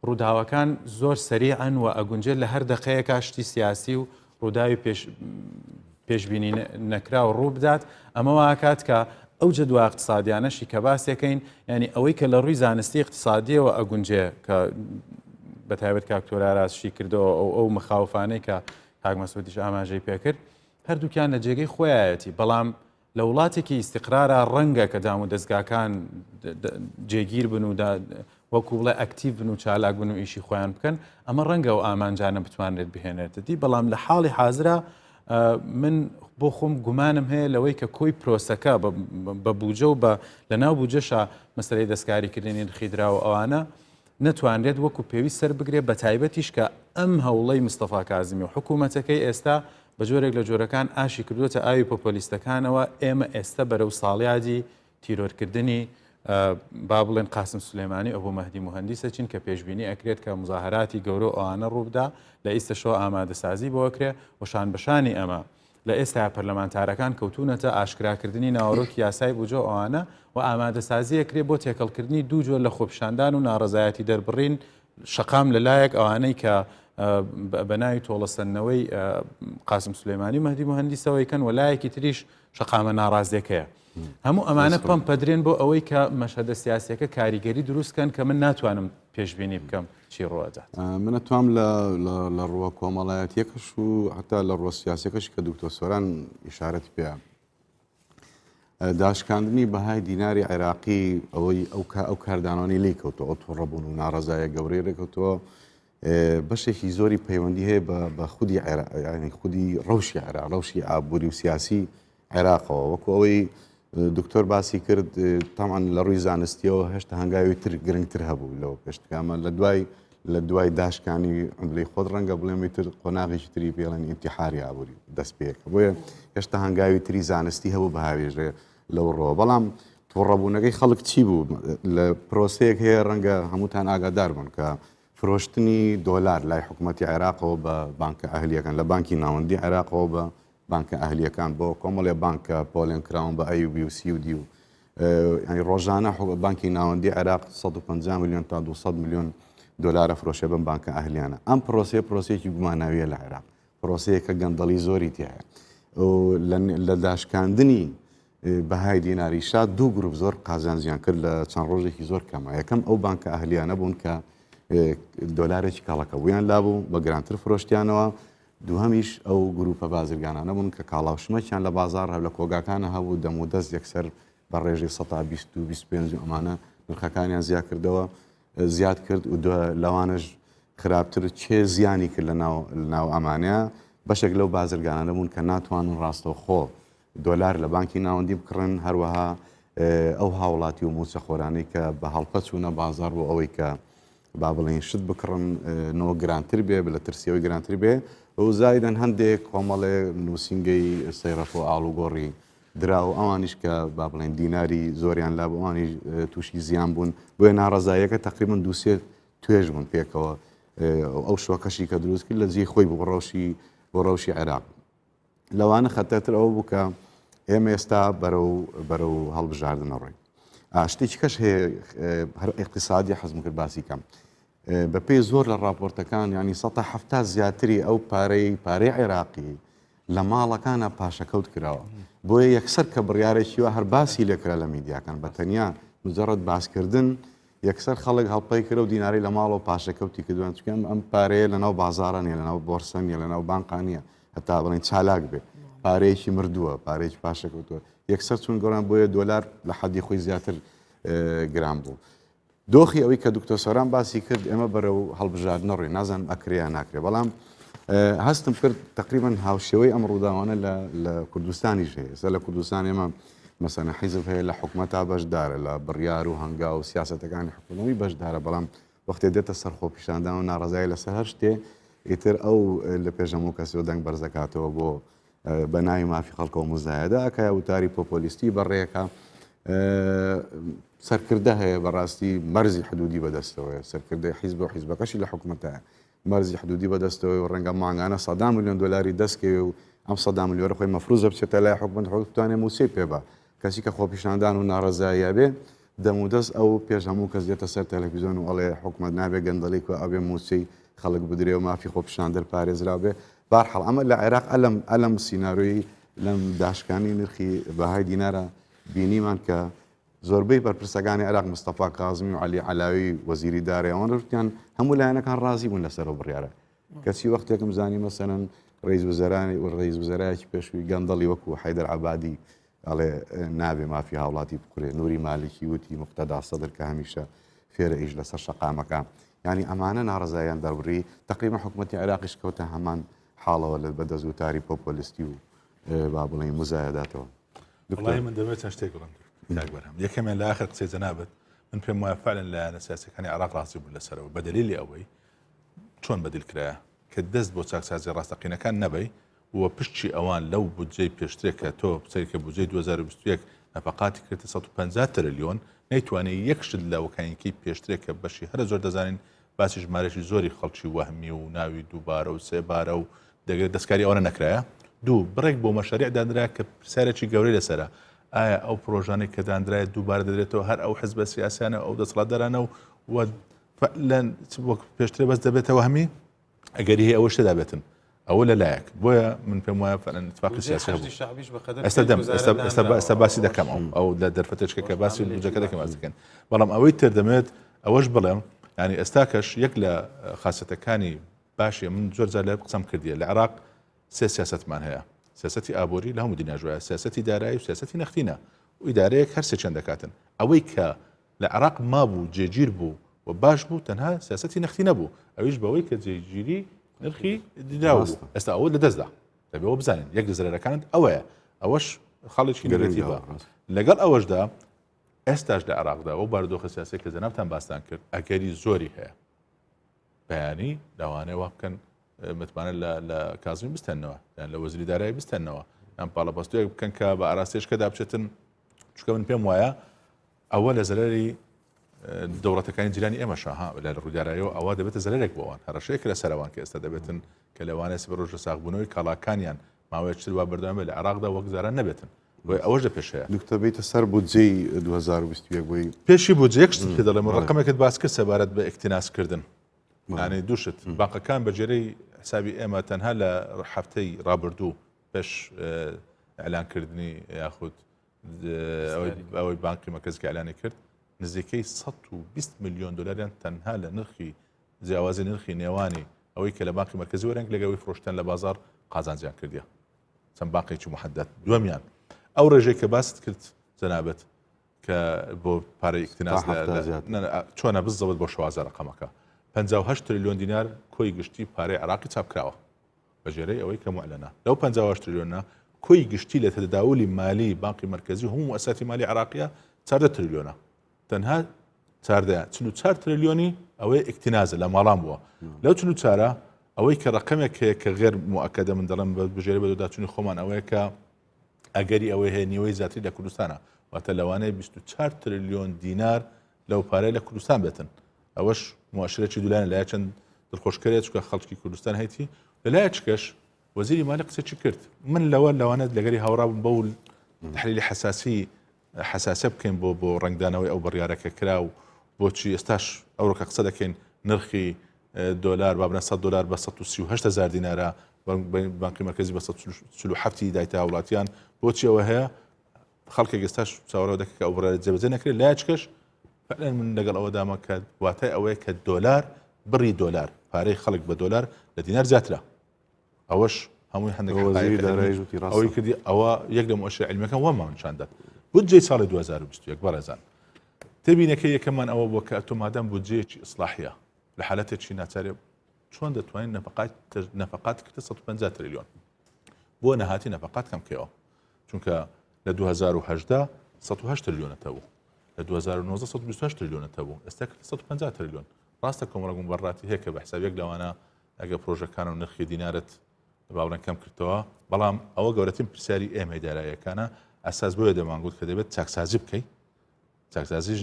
ڕووداوەکان زۆر سەریعن و ئەگونجێت لە هەر دقەیەکە شتی سیاسی و ڕووداوی پێشبینی نەکرا و ڕوو بدات ئەمە واکات کە ئەو جدووە اقتصادیانەشی کە باسێکەین ینی ئەوەی کە لە ڕووی زانستی اقتصادیەوە ئەگونجێ کە بەتایبەت کاکتۆراراسشی کردەوە ئەو مخاوفانەی کە کاک مەسعودیش ئاماژەی پێکرد هەردووکیان لە جێگەی خۆیایەتی بەڵام لە وڵاتێکی ئیستیقرارە ڕەنگە کە دام و دەستگاکان جێگیر بن و وەکو بڵێ ئەکتیڤ بن و چالاک بن و ئیشی خۆیان بکەن ئەمە ڕەنگە و ئامانجانە بتوانێت بهێنێتەتی بەڵام لە حاڵی حازرا من بۆ خۆم گومانم هەیە لەوەی کە کۆی پرۆسەکە بە بوجە و بە لە ناو بوجەشە مەسەلەی دەستکاریکردنی نرخیدراوە ئەوانە نەتوانرێت وەکو پێویست سەر بگرێت بە تایبەتیش کە ئەم هەوڵەی مستەفا کازمی و حکوومەتەکەی ئێستا بە جۆرێک لە جۆرەکان ئاشی کردوتە ئاوی پۆپۆلیستەکانەوە ئێمە ئێستا بەرەو ساڵیادی تیرۆرکردنی با بڵێن قاسم سولێمانی ئەو بۆ مەهدی موهەندیسە چین کە پێشببینی ئەکرێت کە مزاهراتی گەورە ئەوانە ڕووبدا لە ئیستەشەوە ئامادەسازی بۆکرێ وشان بەشانی ئەمە لە ئێستا پەرلەمانتارەکان کەوتونەتە ئاشکراکردنی ناوەڕۆکی یاسای بوجە ئەوانە و ئامادەسازی ئەکرێ بۆ تێکەڵکردنی دوو جۆر لە خۆپیشاندان و ناڕزایەتی دەربڕین شەقام لەلایەک ئەوانەی کە بەناوی تۆڵەسەنەوەی قاسم سولێمانی مەهدی موهەندیسەوەی کەن وەلایەکی تریش شەقامە ناڕازیەکەیە هەموو ئەمانە پەمپەدرێن بۆ ئەوەی کە مەشهدە سیاسیەکە کاریگەری دروستکەن کە من ناتوانم پێشببینی بکەم چی ڕۆدات من ئەتوام لە ڕووە کۆمەڵایەتیەکەش و حتا لە ڕووە سیاسەکەش کە دوکتۆر سۆران ئیشارەت پێ داشکاندنی بەهای دیناری عێراقی ئەوەی ئەو کاردانانی لی کەوتەوە ئەو تووڕەبوون و ناڕزایە گەورەی ڕێکەوتەوە بەشێکی زۆری پەیوەندی هەیە بە خودی خودی ڕەوشی عێراق ڕەوشی ئابووری و سیاسی عێراقەوە وەکو ئەوەی دکتۆر باسی کرد تامان لە ڕووی زانستیەوە هێشتا هەنگاوی تر گرنگتر هەبوو لەوە پێشتکامە لە دوای داشکانی ئەمبلی خۆت ڕەنگە بڵێمی تر قۆناغێکی تری پێڵێن ئیمتیحاری ئابووری دەست پێکە بۆیە هێشتا هەنگاوی تری زانستی هەبوو بە هاوێژێ لەو ڕۆ بەڵام تووڕەبوونەکەی خەڵک چی بوو لە پرۆسەیەک هەیە ڕەنگە هەمووتان ئاگادار بوون کە فرۆشتنی دۆلار لای حکوومەتی عێراقەوە بە بانکە ئەهلیەکان لە بانکی ناوەندی عێراقەوە بە بانکە ئەهلیەکان بۆ کۆمەڵێ بانکە پۆلێن کراون بە ئەیوبی و سیودی و ینی ڕۆژانە بانکی ناوەندی عێراق 150 میلیۆن تا 200 میلیۆن دۆلارە فرۆشە بم بانکە ئەهلیانە ئەم پرۆسەیەکی گوماناویە لە عێراق پرۆسەیەکە گەندەڵی زۆری تایە لە داشکاندنی بەهای دیناریشا دوو گروپ زۆر قازانجیان کرد لە چەند ڕۆژێکی زۆر کەمە یەکەم ئەو بانکە ئەهلیانە بوون کە دۆلارێکی کاڵەکە بوویان لابوو بە گرانتر فرۆشتیانەوە دووهەمیش ئەو گروپە بازرگانانە بوون کە کاڵاوشمەکیان لە بازار هەب لە کۆگاکانە هەبوو دەم و دەست یەکسەر بە ڕێژەی 125 ئەمانە نرخەکانیان زیاد کردەوە زیاد کرد و لەوانش خراپتر چێ زیانی کرد لە ناو ئەمانەیە بەشێک لەو بازرگانانە بوون کە ناتوانن ڕاستەوە خۆ دۆلار لە بانکی ناوەندی بکڕن هەروەها ئەو هاوڵاتی و موچە خۆرانەی کە بە هەڵپە چوونە بازار بۆ ئەوەی کە با بڵێن شت بکڕن نەوە گرانتر بێ لە ترسیەوەی گرانتر بێ ئەو زایدەن هەندێک کۆمەڵێ نووسنگەی سەیرەف و ئاڵوگۆڕی درا و ئەوانیش کە با بڵێن دیناری زۆریان لا بۆ ئەوانی تووشی زیان بوون بۆیە ناڕزایەکە تقریبا دووسێت توێژ بوون پێکەوە ئەو شوەکەشی کە دروست کرد لە جێی خۆی بۆ ڕەوشی عێراق لەوانە خەتەتر ئەوە بوو کە ئێمە ئێستا بەرەو هەڵبژاردنەڕۆی شتێکی کەش هەیە هەر اقتصادی حەزم کرد باسی کەم بە پێی زۆر لە راپۆرتەکان ینی 170 زیاتری ئەو پارەی عێراقی لە ماڵەکانە پاشەکەوت کراوە بۆیە یەکسەر کە بڕیارێکی وە هەر باسی لێکرا لە میدیاکان بە تەنیا مجرد باسکردن یەکسەر خەڵک هەڵپەی کرە و دیناری لە ماڵەوە پاشەکەوتی کردوان چکەم ئەم پارەیە لەناو بازارانیە لەناو بۆرسەنیە لەناو بانقانیە هەتا بڵێن چالاک بێ پارەیەکی مردووە پارێکی پاشەکەوتووە یەکسەر چون گەڕان بۆیە دۆلار لە حەدی خۆی زیاتر گران بوو دۆخی ئەوەی کە دکتۆر سۆران باسی کرد ئێمە بەرەو هەڵبژاردنە ڕووی نازانم ئەکرێ ناکرێ بەڵام هەستم کرد تقریبا هاوشێوەی ئەم ڕووداوانە لە کوردستانیش هەیە سەر لە کوردستان ئێمە مەسەلەن حیزب هەیە لە حکوومەتا بەشدارە لە بڕیار و هەنگا و سیاسەتەکانی حکوومەتی بەشدارە بەڵام وەختێ دێتە سەر خۆپیشاندان و ناڕزایی لەسەر هەر شتێ ئیتر ئەو لە پێشەموو کەسەوە دەنگ بەرزەکاتەوە بۆ بە ناوی مافی خەڵکەوە مزایەدا ئەکای وتاری پۆپۆلیستی بەڕێیەکە سەرکردە هەیە بەڕاستی مەرزی حدودی بەدەستەوەی سەرکردەی حیزب و حیزبەکەشی لە حکوومەتە مەرزی حدودی بەدەستەوەی و ڕەنگە مانگانە 100 میلیۆن دلاری دەستکەوێ و ئەم 100 میلیۆنە خۆی مەفروزە بچێتە لای حکوومەت بتوانێت موسێ پێ بە کەسی کە خۆپیشاندان و ناڕزاییە بێ دەمودەست ئەو پێش هەموو کەس دێتە سەر تەلەڤیزیۆن و ئەڵێ حکوومەت نابێ گەندەڵێک و ئەبێ موچەی خەڵک بدرێ و مافی خۆپیشاندەر پارێزرا بێ بارحەڵ ئەمە لە عێراق ئەلەم سیناریۆی لەم داشکانی نرخی بەهای دینارە بینیمان کە زۆربەی بەرپرسەکانی عێراق مستەفا کاظمی و عەلی عەلاوی وەزیری دارەیەوان ڕوتیان هەموو لایەنەکان ڕازی بوون لەسەرەوە بڕیارە کەسی وەختێکم زانی مەسەلەن ڕئیس وەزەرایەکی پێشووی گەندەڵی وەکو حەیدەر عەبادی ئەڵێ نابێ مافی هاوڵاتی بکورێ نووری مالکی وتی مقتەدا سەدر کە هەمیشە فێرە ئیش لەسەر شەقامەکە ینی ئەمانە ناڕزایان دەوری تقریبا حکوومەتی عێراقیش کەوتە هەمان حاڵەوە لە بەدەست وتاری پۆپۆلیستی و با بڵێ مزایداتەوە وڵی من دەبێت چەند شتێک ڕەنگبەرم یەکەمیان لە آخر قسەی جەنابەت من پێم وایە فعلەن لایەنە سیاسیەکانی عێراق ڕاستی بوو لەسەرەوە بە دەلیلی ئەوەی چۆن بەدیلکرایە کە دەست بۆ چاکسازی ڕاستەقینەکان نەبەی و پشتی ئەوان لەو بودجەی پێشترێک کە تۆ سەرکە بودجەی 2021 نەفقاتی کردی 150 تریلیۆن نەیتوانێت یەکشت لە وەکانیکی پێشترێک کە بەشی هەرە زۆر دەزانین باسی ژمارەشی زۆری خەڵکی وەهمی و ناوی دووبارە و سێبارە و دەگرێت دەستکاری ئەوە نەکرایە دوو بڕێک بۆ مەشارریع دانرا کە پرسیارێکی گەورەی لەسرە ئایا ئەو پرۆژانێک کە دانرایە دووبارە دەدرێتەوە هەر ئەو حزبە سیاسیانە ئەو دەسەڵاتدارانە و فعلەن وەک پێشترێ بەس دەبێتەوە هەمی ئەگەری هەیە ئەوە شتێدا بێتن ئەوە لەلایەک بۆیە من پێم وایە فعلەن اتفاقی سیاسی ئێستا باسی دەکەم ئەو لە دەرفەتێشکە کە باسی بودجەکە دەکەم باس دەکەن بەڵام ئەوەی تر دەمێت ئەوەش بڵێم ینی ئێستاکەش یەک لە خاصەتەکانی باشیە من زۆر جار لە قسەم کردیە لە عێراق سێ سیاستمان هەیە سیاسەتی ئابووری لە هەموو دنیاژوایە سیاسەتی دارایی و سیاسەتی نەختینە و ئیدارەیەک هەر سێ دەکاتن ئەوەی کە لە عێراق مابوو جێگیر بوو و باش بوو تەنها سیاسەتی نەختی نەبوو ئەویش بەوەی کە جێگیری نرخی دیراوە ئێستا ئەوە لە دەستدا دەبێەوە بزانین یەک لە زەرەکانت ئەوەیە ئەوەش خاڵێکی نگەتیڤە لەگەڵ ئەوەشدا ئێستاش لە عێراقدا ئەو بارودۆخە سیاسی کە جەنابتان باستان کرد ئەگەری زۆری هەیە بەیانی لەوانەیە وا بکەن متمانە لە کازمی بستێنەوە یان لە وەزیری دارایی بستێنەوە یان پاڵەپەستویەک بکەن کە بە ئاراستێشکەدا بچێتن چونکە من پێم وایە ئەوە لە زەرەری دەوڵەتەکانی جیرانی ئێمەشە لە ڕوودارایەوە ئەوە دەبێتە زەرێک بۆوان هەڕەشەیەک لە سەروان کە ئێستا دەبێتن کە لەوانێت سبە ڕۆژە ساغبوونەوەی کاڵاکانیان ماوەیە چتر وا بەردەوام بێت لە عێراقدا وەک زاران نەبێتن ئەوەش لە پێشەیە دکتۆر بیتە سەر بودجەی 2021 بۆی پێشی بودجە یەک شت پێ دەڵێم ڕقەمێکت باس کرد سەبارەت بە ئیکتیناسکردن یعنی دووشت باقەکان بەجێرەی حسابی ئێمە تەنها لە هەفتەی ڕابردوو پێش ئەلانکردنی یاخود ئەوەی بانکی مەرکەزی ئەلانی کرد نزیکەی 120 میلیۆن دلاریان تەنها لە نرخی جیاوازی نرخی نێوانی ئەوەی کە لە بانکی مەرکەزی وەرەنگ لەگەوەی فرۆشتن لە بازار قازانجیان کردیە چەند باقێکی محدد دووەمیان ئەو ڕێژەی کە باست کرد جەنابەت کە بۆ پارەی ئیکتیناس چۆنە بزەوت بۆ شوازە ڕقەمەکە 58 تریلیۆن دینار کۆی گشتی پارەی عێراقی چاپکراوە بەژێرەی ئەوەی کە معلەنە لەو 58 تریلیۆنە کۆی گشتی لە تەداولی مالی بانکی مەرکەزی هەموو ئەساتی مالی عێراقیە 14 تریلیۆنە تەنها 44 تریلیۆنی ئەوەی ئیکتینازە لە ماڵان بووە لەو 44 ئەوەی کە ڕقەمێک هەیە کە غێر موئەکەدە من دەڵێم بەژێرە بە داچوونی خۆمان ئەوەیە کە ئەگەری ئەوەی هەیە نیوەی زیاتری لە کوردستانە واتە لەوانەیە 24 تریلیۆن دینار لەو پارەی لە کوردستان بێتن ئەوەش مواشرەی دوولانە لای چەند دڵخۆشکەرێت چکە خەڵکی کوردستان هەیەی لەلایە چکەش وەزیری مالی قسەی کرد من لەوانێت لەگەری هاوڕابووم بەو تحلیلی حساسە بکەین بۆ ڕنگدانەوەی ئەو بڕیارەکە کرا و بۆچی ئێستاش ئەوڕۆکە قسە دەکەین نرخی دلار بابنە $100 بە 138,000 دینارە بانکی مەرکەزی بە 147 دایتە وڵاتیان بۆچی ئەوە هەیە خەڵکێک ئێستاش چاوەڕێوە دەکە ئەو بڕیارە جێبەجێ نەکرێت لای چکەش فعلا من لەگەڵ ئەوە داما کە واتای ئەوەیە کە دۆلار بڕی دۆلار پارەی خەڵک بە دۆلار لە دینار زیاترە ئەوەش هەمووی هەندێک ئەوەی کردی ئەوە یەک لە مؤشر عیلمیەکان وەمان نیشاندات بودجەی ساڵی 2021 بەڕێزان تێبینەکە یەکەمان ئەوە بووە کە ئەتۆمادەم بودجەیەکی ئیسلاحیە لە حالەتێکی ناچارێ چۆن دەتوانین نەفقات کردە 150 تریلیۆن بۆ نەهاتی نەفقات کەم بکەوە چونکە لە 2018 108 تریلیۆنەتە بوو لە 2019 128 تریلیۆنەتە بوو ئێستا 150 تریلیۆن ڕاستە کۆمەڵگەم بەڕاتی هەیە کە بە حسابێک لەوانە ئەگە پرۆژەکان و نرخی دینارت باوەڕێن کەم کردەوە بەڵام ئەوە گەورەترین پرسیاری ئێمە داراییەکانە ئەساس بۆیە دەمانگوت کە دەبێت چاکسازی بکەیت چاکسازی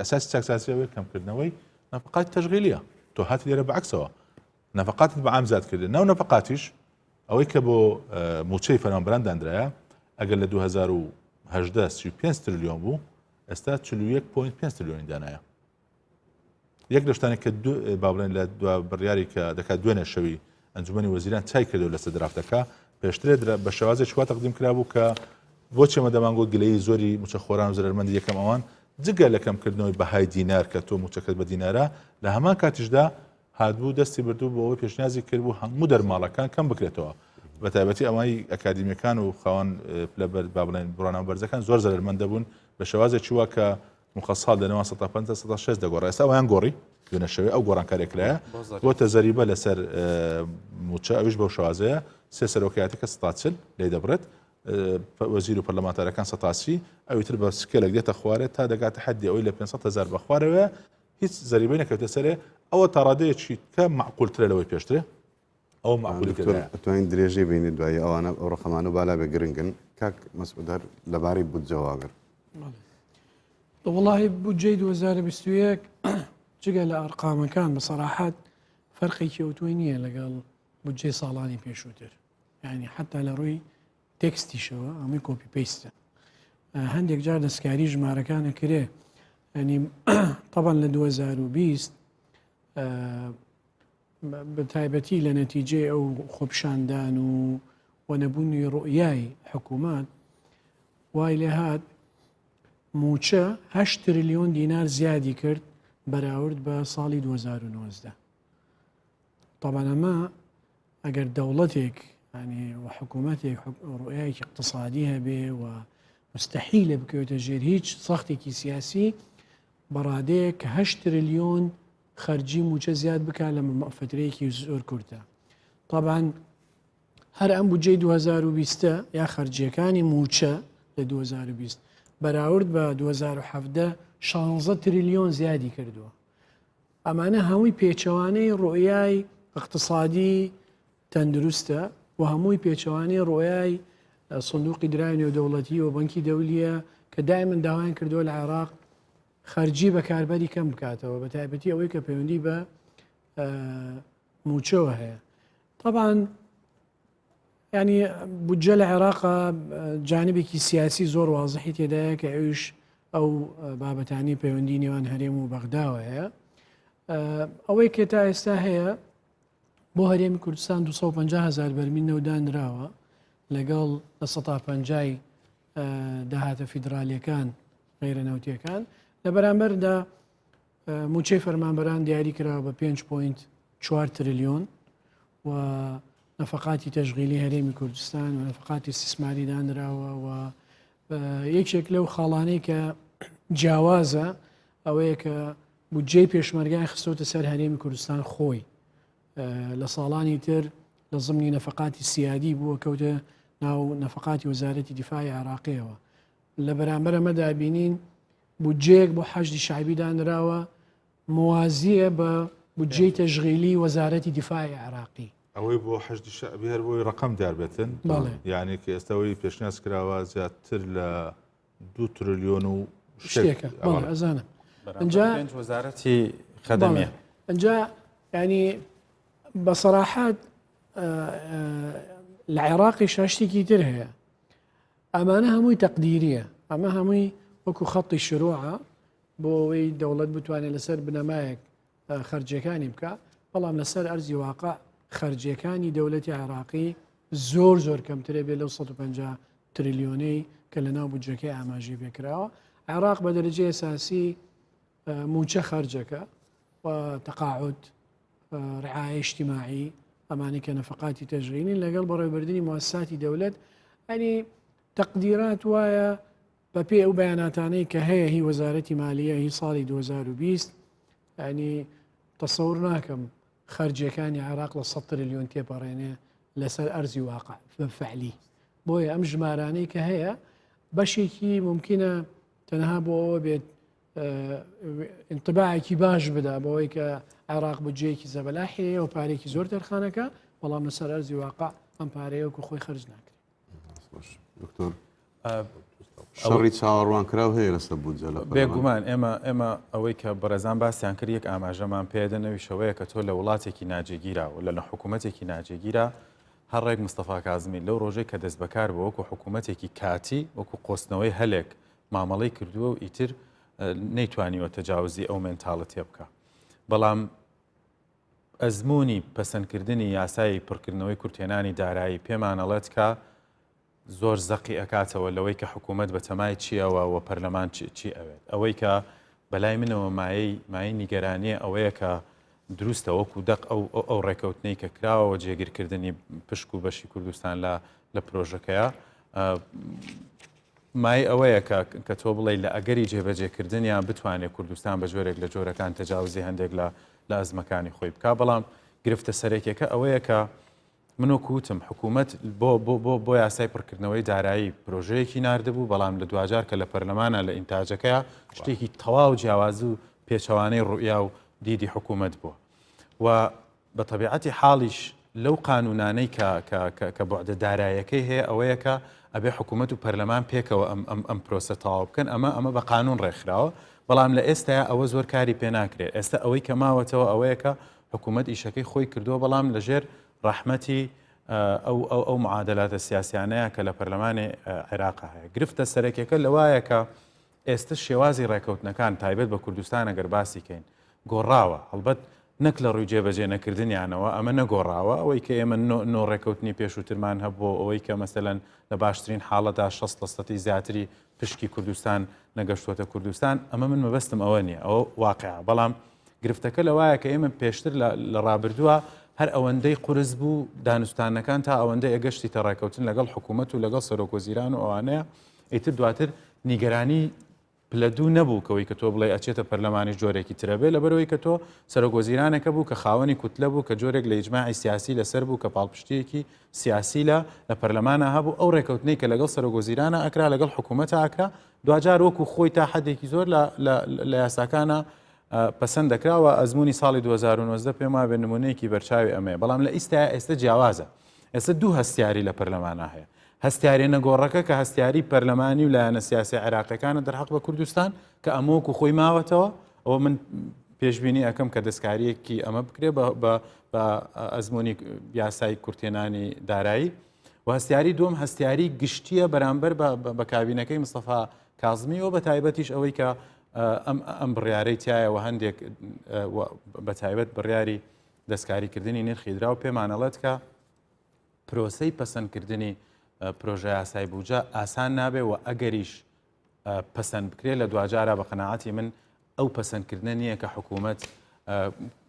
ئەساسی چاکسازیەوەی کەمکردنەوەی نەفقات تەشغیلیە تۆ هاتی لێرە بەعکسەوە نەفقاتت بە عام زیادکردن ناو نەفقاتیش ئەوەی کە بۆ موچەی فەرمانبەران دانرایە ئەگەر لە 2018 35 تریلیۆن بوو ئێستا 41.5 تریلیۆنی دانایە یەک لە شتانێک کە با بڵێن لە بڕیاری کە دەکات دوێنێ شەوی ئەنجومەنی وەزیران چای کردو لەسەر درافتەکە پێشترێ بە شێوازێک وا تەقدیم کرابوو کە بۆچی ئەمە دەمانگوت گلەی زۆری موچەخۆران و زەرمەندی یەکەم ئەوان جگە لە کەمکردنەوەی بەهای دینار کە تۆ موچەکەت بە دینارە لە هەمان کاتیشدا هاتبوو دەستی بردوو بۆ ئەوەی پێشنیازی کردبوو هەموو دەرماڵەکان کەم بکرێتەوە بە تایبەتی ئەمای ئەکادیمیەکان و خاوەن لە با بڵێن بڕانە بەرزەکان زۆر زەرمەند دەبوون بە شێوازێکی وا کە مخصصات لەنێوان 150 دەگۆڕ ئێستا ئەویان گۆڕی دوێنەشەوێ ئەو گۆڕانکاریەکرایە بۆتە زەریبە لەسەر موچە ئەویش بەو شوازەیە سێ سەرۆکایەتەکە 140 لێ دەبڕێت وەزیر و پەرلەمانتارەکان 180 ئەویتر بە سکێلێک دێتە خوارێت تا دەگاتە حەدی ئەوەی لە 500,000 بە خوارەوە هیچ زەریبەی نەکەوتە سەرێ ئەوە تا ڕادەیەکی کە معقولترە لەوەی پێشترێ ئەو معقولیتە ئەتوانین درێژەی بینی دوایی ئەوانە ئەو ڕقەمانە بالا بە گرنگن کاک مەسعود لەبارەی بودجەواگر والله بودجەی 2021 جگە لە ئەرقامەکان بەسەراحەت فەرقی کەوتوی نییە لەگەڵ بودجەی ساڵانی پێشووتر یعنی حتا لە ڕووی تێکستیشەوە ئەمەی کۆپی پێیستە هەندێک جار دەستکاری ژمارەکانە کرێ ینی طبعاً لە 2020 بە تایبەتی لە نەتیجێ ئەو خۆپشاندان و وەنەبوونی ڕوئیای حکوومەت وای لێ هات موچە 8 تریلیۆن دینار زیادی کرد بەراورد بە ساڵی 2019 طبعاً ئەمە ئەگەر دەوڵەتێک و حکوومەتێک ڕوئیایکی اقتصادی هەبێ و مستحیلە بکەوێتە ژێر هیچ سەختێکی سیاسی بەڕادەیە کە 8 تریلیۆن خەرجی موچە زیاد بکات لە فترەیەکی زۆر کورتە طبعاً هەر ئەم بودجەی 2020 یا خەرجیەکانی موچە لە 2020 بەراورد بە 2017 16 تریلیۆن زیادی کردووە ئەمانە هەمووی پێچەوانەی ڕوئیای اقتصادی تەندروستە و هەمووی پێچەوانەی ڕۆیای سندوقی درای نێودەوڵەتی و بەنکی دەولیە کە دایمەن داوایان کردووە لە عێراق خەرجی بە کاربەری کەم بکاتەوە بە تایبەتی ئەوەی کە پەیوەندی بە موچەوە هەیە طبعاً ینی بودجە لە عێراق جانبێکی سیاسی زۆر وازحی تێدایە کە ئەوش ئەو بابەتانی پەیوەندی نێوان هەرێم و بەغداوە هەیە ئەوەی کە تا ئێستا هەیە بۆ هەرێمی کوردستان 250,000 بەرمیل نەودانراوە لەگەڵ لە 150 داهاتە فیدراالیەکان غیرە نەوتیەکان لە بەرامبەردا موچەی فەرمانبەران دیاری کراوە بە 5.4 تریلیۆن و نەفقاتی تەشغیلی هەرێمی کوردستان و نەفقاتی استثماری دانراوە و یەکێک لەو خاڵانەی کە جیاوازە ئەوەیە کە بودجەی پێشمەرگای خستۆتە سەر هەرێمی کوردستان خۆی لە ساڵانی تر لە ضمنی نەفقاتی سیادی بووە کەوتە ناو نەفقاتی وەزارەتی دیفاعی عێراقیەوە لە بەرامبەر ئەمەدا بینین بودجەیەک بۆ حەشدی شعبی دانراوە موازیە بە بودجەی تەشغیلی وەزارەتی دیفاعی عێراقی ئەوەی بۆ حەشدی شعبی هەر بۆی ڕقم دیاربێتن یعنی کە ئێستاەوەی پێشنیاز کراوە زیاتر لە 2 تریلیۆن و شتێکە ئەزانم وەزارەتی خەدەمیە ئەجا ینی بەسەراحەت لە عێراقی شاشتێکی تر هەیە ئەمانە هەمووی تەقدیریە ئەمە هەمووی وەکو خەڵی شروعە بۆ ئەوەی دەوڵەت بتوانێت لەسەر بنەمایەک خەرجیەکانی بکە بەڵام لەسەر ئەرزی واقع خەرجیەکانی دەوڵەتی عێراقی زۆر زۆر کەمترە بێت لەو 150 تریلیۆنەی کە لە ناو بودجەکەی ئاماژەی پێکراوە عێراق بە دەرەجەی ئەساسی موچە خەرجەکە و تەقاعد ڕعایە اجتماعی ئەمانی کە نەفقاتی تەژغینی لەگەڵ بەڕێوەبردننی موسساتی دەولەت ئەنی تەقدیرات وایە بە پێ ئەو بەیاناتانەی کە هەیە هی وەزارەتی مالیە هی ساڵی 2020 ینی تەسەور ناکەم خەرجیەکانی عێراق لە 100 تریلیۆن تێپەڕێنێ لەسەر ئەرزی واقع بەفعلی بۆیە ئەم ژمارانەی کە هەیە بەشێکی ممکنە تەنها بۆ ئەوە بێت انطباعێکی باش بدا بەوەی کە عێراق بودجەیەکی زەبەلاحەیە و پارێکی زۆر دەرخانەکە بەڵام لەسەر ئەرزی واقع ئەم پارەیەوەکو خۆی خرج ناکرێت دکتۆر شەڕی چاوەڕوان کراو هەیە لەسەر بودجە لە بێگومان ئێمە ئەوەی کە بەڕێزان باسییان کرد یەک ئاماژەمان پێدەنەوی شەوەیە کە تۆ لە وڵاتێکی ناجێگیرا و لە حکوومەتێکی ناجێگیرا هەڕێک مستەفا کازمی لەو ڕۆژەی کە دەست بەکار بە وەکو حکوومەتێکی کاتی وەکو قۆستنەوەی هەلێک مامەڵەی کردووە و ئیتر نەیتوانیوە تەجاوزی ئەو مێنتاڵەتێ بکە بەڵام ئەزمموی پەسەندکردنی یاسای پڕکردنەوەی کورتێنانی دارایی پێمانەڵێت کە زۆر زەقی ئەکاتەوە لەوەی کە حکوومەت بە تەمای چیەوە و پەرلەمان چی ئەوێت ئەوەی کە بەلای منەوە مای نیگەرانیە ئەوەیە کە دروستە وەکو دەق ئەو ڕێکەوتنەی کە کراوەوە جێگیرکردنی پشک و بەشی کوردستان لە پرۆژەکەیە مای ئەوەیە کە تۆ بڵێ لە ئەگەری جێبەجێکردنیان بتوانێت کوردستان بە جۆرێک لە جۆرەکان تەجاوزی هەندێک لە ئەزمەکانی خۆی بکە بەڵام گرفتە سەرێکەکە ئەوەیە کە منۆ کوتم حکوومەت بۆ یاسای پڕکردنەوەی دارایی پرۆژەیەکی ناردبوو بەڵام لە دوجار کە لە پەرلەمانە لە ئینتاجەکەیە شتێکی تەواو جیاواز و پێچەوانەی ڕوئیا و دیدی حکوومەت بووە و بە تەبیعەتی حاڵیش لەو قانونانەی کە بۆعدە دارایەکەی هەیە ئەوەیە کە ئەبێ حکوومەت و پەرلەمان پێکەوە ئەم پرۆسە تەواو بکەن ئەمە بە قانون ڕێکخراوە بەڵام لە ئێستاە ئەوە زۆر کاری پێ ناکرێت ئێستا ئەوەی کە ماوەتەوە ئەوەیە کە حکوومەت ئیشەکەی خۆی کردووە بەڵام لەژێر ڕەحمەتی ئەو معادلاتە سیاسیانەیە کە لە پەرلەمانی عێراقا هەیە گرفتە سەرەکیەکە لەوایە کە ئێستا شێوازی ڕێکەوتنەکان تایبەت بە کوردستان ئەگەر باسی کەین گۆڕاوە هەڵبەت نەک لە ڕووی جێبەجێ نەکردنیانەوە ئەمە نەگۆڕاوە ئەوەی کە ئێمە نۆ ڕێکەوتنی پێشووترمان هەبوو ئەوەی کە مەسەلەن لە باشترین حاڵەتدا 60% زیاتری پشکی کوردستان نەگەشتووەتە کوردستان ئەمە من مەبەستم ئەوە نییە ئەوە واقعە بەڵام گرفتەکە لەوایە کە ئێمە پێشتر لە ڕابردووە هەر ئەوەندەی قورس بوو دانوستانەکان تا ئەوەندەی ئەگەشتی تەڕێکەوتن لەگەڵ حکوومەت و لەگەڵ سەرۆکۆزیران و ئەوانەیە ئیتر دواتر نیگەرانی پلە دوو نەبوو کەوەی کە تۆ بڵێ ئەچێتە پەرلەمانی جۆرێکی ترەبێ لەبەرەوەی کە تۆ سەرۆکۆزیرانێکە بوو کە خاوەنی کوتلە بوو کە جۆرێک لە ئیجماعی سیاسی لەسەر بوو کە پاڵپشتیەکی سیاسی لە پەرلەمانە هەبوو ئەو ڕێکەوتنەی کە لەگەڵ سەرۆکۆزیرانە ئەکرا لەگەڵ حکوومەتە ئاکرا دوجار وەکو خۆی تا حدێکی زۆر لە یاساکانە پەسەند دەکراوە ئەزمموی ساڵی 2019 پێم وابێ نمونەیەکی بەرچاوی ئەمەیە بەڵام لە ئێستا جیاوازە ئێستا دوو هەستیاری لە پەرلەمانە هەیە هەستیاری نەگۆڕەکە کە هەستیاری پەرلەمانی و لایەنە سیاسی عێراقیەکانە دەرحەق بە کوردستان کە ئەمۆکو خۆی ماوەتەوە ئەوە من پێشببینی ئەەکەم کە دەستکاریەکی ئەمە بکرێ بە ئەزمموی یاسای کورتێنانی دارایی و هەستیاری دوم هەستیاری گشتیە بەرامبەر بە کابینەکەی مستەفا کازمیەوە بە تایبەتیش ئەوەی کە ئەم بڕیارەی تایەوە هەندێک بە تایبەت بڕیاری دەستکاریکردنی نرخی درا و پێمانەڵێت کە پرۆسەی پەسەندکردنی پرۆژه یاسای بوجە ئاسان نابێ و ئەگەریش پەسەند بکرێت لە دوجارە بە قەناعەتی من ئەو پەسەندکردنە نییە کە حکوومەت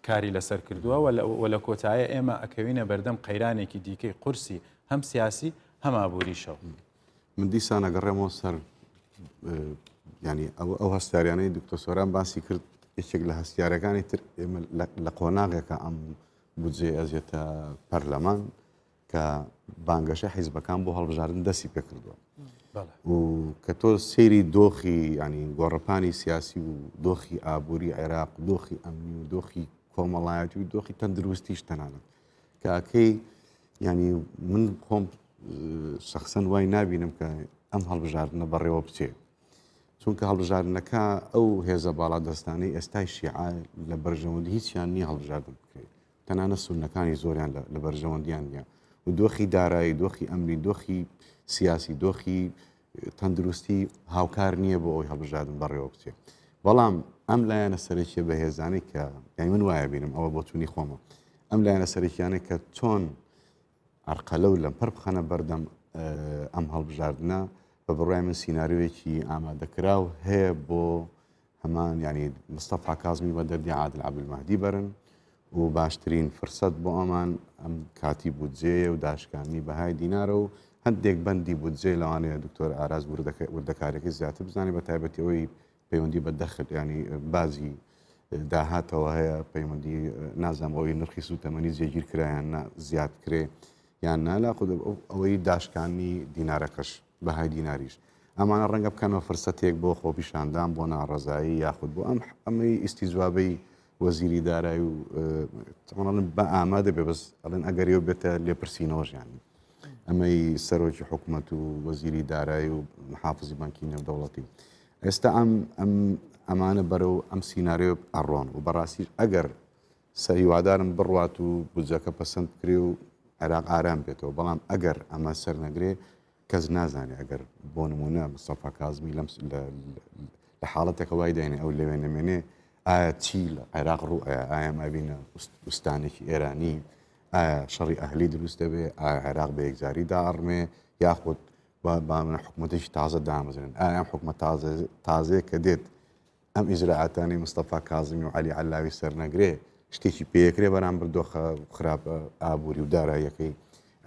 کاری لەسەر کردووە و لە کۆتایە ئێمە ئەکەوینە بەردەم قەیرانێکی دیکەی قورسی هەم سیاسی هەم ئابووریشەوە من دیسان ئەگەڕێمەوە سەر ینی ئەو هەستاریانەی دکتۆر سۆران باسی کرد یەکێک لە هەستیارەکانی تر ئێمە لە قۆناغێکە ئەم بودجێ ئەزیێتە پەرلەمان کە بانگەشە حیزبەکان بۆ هەڵبژاردن دەستی پێ کردووە و کە تۆ سەیری دۆخی ینی گۆڕەپانی سیاسی و دۆخی ئابووری عێراق و دۆخی ئەمنی و دۆخی کۆمەڵایەتی و دۆخی تەندروستیش تەنانەت کاکەی ینی من خۆم شخصەن وای نابینم کە ئەم هەڵبژاردنە بەڕێوە بچێت چونکە هەڵبژاردنەکە ئەو هێزە باڵا دەستانەی ئێستای شیعە لە بەرژەوەندی هیچیان نییە هەڵبژاردن بکرێت تەنانە سونەکانی زۆریان لە بەرژەوەندیان نیە و دۆخی دارایی دۆخی ئەمنی دۆخی سیاسی دۆخی تەندروستی هاوکار نییە بۆ ئەوی هەڵبژاردن بەڕێوە بچێت بەڵام ئەم لایەنە سەرەکیە بە هێزانەی کە یانی من وایە بینم ئەوە بۆ چوونی خۆمە ئەم لایەنە سەرەکیانە کە چۆن ئەرقەلە و لەم پەر بخەنە بەردەم ئەم هەڵبژاردنە بە بڕای من سیناریۆیەکی ئامادەکراو هەیە بۆ هەمان ینی مستەفا کازمی بە دەردی عادل عەبدولمەهدی بەرن و باشترین فرسەت بۆ ئەمان ئەم کاتی بودجێ و داشکانی بەهای دینارە و هەندێک بەندی بودجێ لەوانەیە دکتۆر ئاراز وردەکارێکی زیاتر بزانێت بە تایبەتی ئەوەی پەیوەندی بە دەخل ینی بازی داهاتەوە هەیە پەیوەندی نازانەوەی نرخی سوتەمەنی جێگیر کرایان زیاد کرێ یان نالا خود ئەوەی داشکانی دینارەکەش بەهای دیناریش ئەمانە ڕەنگە بکەنەوە فرسەتێک بۆ خۆپیشاندان بۆ ناڕەزایی یاخود بۆ ئەمەی ئیسیجوابەی وەزیری دارایی و بە ئامادە بێ بەس ئەڵێن ئەگەریەوە بێتە لێپرسینەوە ژیانی ئەمەی سەرۆکی حکوومەت و وەزیری دارایی و محافزی بانکی نێودەوڵەتی ئێستا ئەمانە بەرەو ئەم سیناریۆ ئەڕۆن و بەڕاستی ئەگەر سەریوادارم بڕوات و بودجەکە پەسەند کرێ و عێراق ئارام بێتەوە بەڵام ئەگەر ئەمە سەر نەگرێ کەس نازانێت ئەگەر بۆ نمونە مستەفا کازمی لە حاڵەتێکە وای دێنێ ئەو لەوێ نەمێنێ ئایا چی لە عێراق ڕوئە ئایا مابینە وستانێکی ئێرانی ئایا شەڕی ئەهلی دروست دەبێ ئایا عێراق بە یەکجاری داڕمێ یاخود با منە حکوومەتێکی تازە دامەزرێن ئایا ئەم حکوومەت تازەیە کە دێت ئەم ئیجراعاتانی مستەفا کازمی و عەلی عەلاوی سەرنەگرێ شتێکی پێیەکرێ بەرامبەر دۆخە خراپە ئابووری و داراییەکەی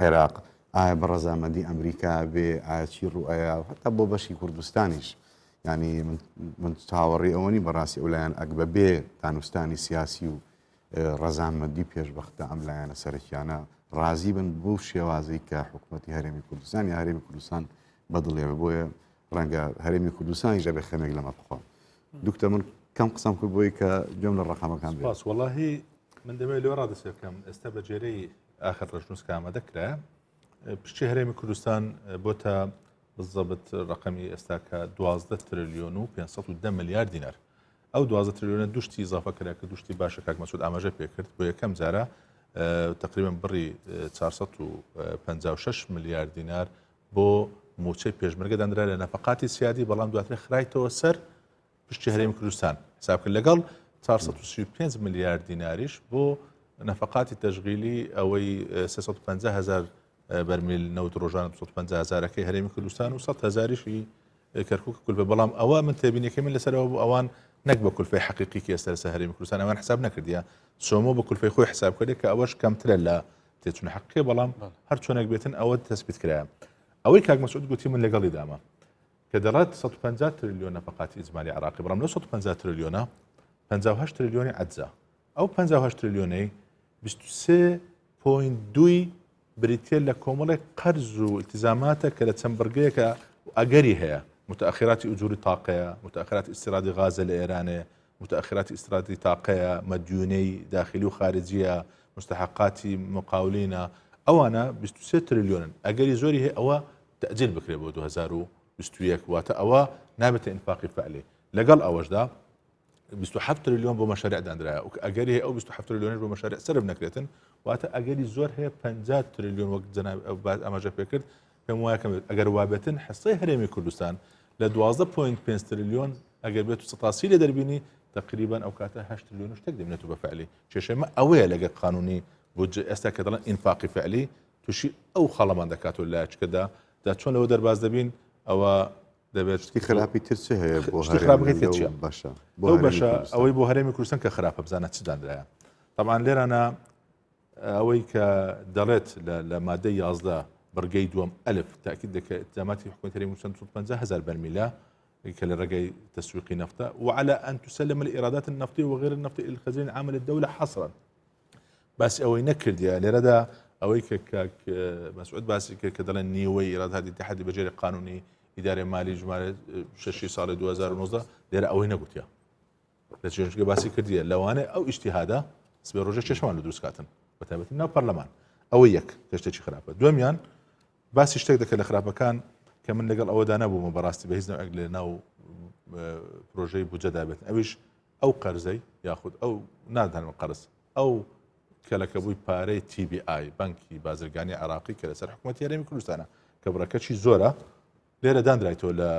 عێراق ئایا بە ڕەزامەندی ئەمریکا بێ ئایا چی ڕوئەیە و حتا بۆ بەشی کوردستانیش ینی من چاوەڕێی ئەوەنی بەڕاستی ئەولایەن ئەک بە بێ دانوستانی سیاسی و ڕەزامەندی پێشبەختە ئەم لایەنە سەرکیانە ڕازی بن بۆ شێوازەی کە حکوومەتی هەرێمی کوردستان یا هەرێمی کوردستان بەدڵێ بۆیە ڕەنگە هەرێمی کوردستانی ژە بێ خەمێک لەمە بخوا دوکتە من کەم قسەم کرد بۆی کە گوێم لە ڕقەمەکان بێت باس واللهی من دەمەوێت لێ ڕادەسێکەم ئێستا بە جێرەی ئاخر ڕژنووسکە ئامادەکرا پشتی هەرێمی کوردستان بۆتە بزەبت ڕقەمی ئێستا کە 12 تریلیۆن و 510 میلیارد دینار ئەو 12 تریلیۆنە دوشتی ئیزافە کرا کە دوشتی باشە کاک مەسعود ئاماژە پێکرد بۆ یەکەم جارە تقریبا بڕی 456 میلیارد دینار بۆ موچەی پێشمەرگە دانرا لە نەفقاتی سیادی بەڵام دواتر خرایتەوە سەر پشتی هەرێمی کوردستان حساب کرد لەگەڵ 435 میلیارد دیناریش بۆ نەفقاتی تەشغیلی ئەوەی 350,000 بەرمیل نەوت ڕۆژانە 250,000ەکەی هەرێمی کوردستان و 100,000یشی کەرکووک کولبە بەڵام ئەوە من تێبینیەکەی من لەسەرەوە بوو ئەوان نەک بە کولفەی حقیقی ئێستا لەسەر هەرێمی کوردستان ئەوان حساب نەکردیە سۆمۆ بە کولفەی خۆی حساب کردێت کە ئەوەش کەمترە لە تێچونە حقیقی بەڵام هەر چۆنێک بێتن ئەوە تەسبیت کرایە ئەوەی کاک مەسعود گوتی من لەگەڵی داما کە دەڵات 150 تریلیۆن نەفقاتی ئیجمالی عراقی بەڵام لە 150 تریلیۆنە 58 تریلیۆنی عەجزە ئەو 58 تریلیۆنەی 23.2 بریتێ لە کۆمەڵێک قەرز و التزاماتە کە لە چەند بڕگەیەکە ئەگەری هەیە متأخرات ئوجوری تاقەیە متأخرات ئیستیرادی غازە لە ئێرانێ متأخرات ئیستیرادی تاقەیە مەدیونەی داخلی و خارجیە مستحقاتی مقاولینە ئەوانە 23 تریلیۆنن ئەگەری زۆری هەیە ئەوە تەجیل بکرێت بۆ 2021 واتە ئەوە نابێتە ئینفاقی فعلی لەگەڵ ئەوەشدا 27 تریلیۆن بۆ مەشاريع دانرایە و ئەگەری هەیە ئەو 27 تریلیۆنش بۆ مەشاريع سرف نەکرێتن واتە ئەگەری زۆر هەیە 50 تریلیۆن وەک جەناب ئاماژە پێکرد پێم وایە کەم ئەگەر وابێتن حسەی هەرێمی کوردستان لە 12.5 تریلیۆن ئەگەر بێت و سەتاسی لێ دەربینی تقریبا ئەو کاتە 8 تریلیۆن شتێک دەبێت بە فعلی کێشەمە ئەوەیە لەگە قانونی بۆ ئێستا کە دەڵێن ئینفاقی فعلی تووشی ئەو خەڵەمان دەکاتەوە لە لایەکەدا دا چۆن لەوە دەرباز دەبین ئەوە دەبێت شتی خراپی تر چه هەیە بۆ باشە بۆ باشە ئەوەی بۆ هەرێمی کوردستان کە خراپە بزانە چ دانرایە طبعا لێرانە ئەوەی کە دەڵێت لە مادەی 11 بڕگەی دووەم ئەلف تاکید دەکە التزاماتی حکومەتی هەرێمی کوردستان 250,000 بەرمیلە کە لە ڕێگەی تسویقی نفط وعلى أن تسلم الإيرادات النفطية وغير النفطية للخزينة العامة للدولة حصرا بس أوي نكرد يا لردا أوي كاك مسعود بس كدلن نيوي إيراد هذه التحدي بجري قانوني إدارة مالي جمال ششي صار 2019 لرا أوي نقول يا ليش بس كردية لو أنا أو اجتهاده سبب رجع ششمان لدروس كاتن بتابتنا برلمان أويك تشتكي خرابة دوميان بس يشتكي ذاك الخرابة كان كمن لەگەڵ ئەوەدا نەبوو مەبەڕاستی بە هیچ نەوەک لە ناو پرۆژەی بودجەدا بێت ئەویش ئەو قەرزەی یاخود ئەو نادانمە قەرز ئەو کەلەکەبووی پارەی TBI بانکی بازرگانی عراقی کە لەسەر حکوومەتی هەرێمی کوردستانە کە بڕەکەی زۆرە لێرە دانرایەوە لە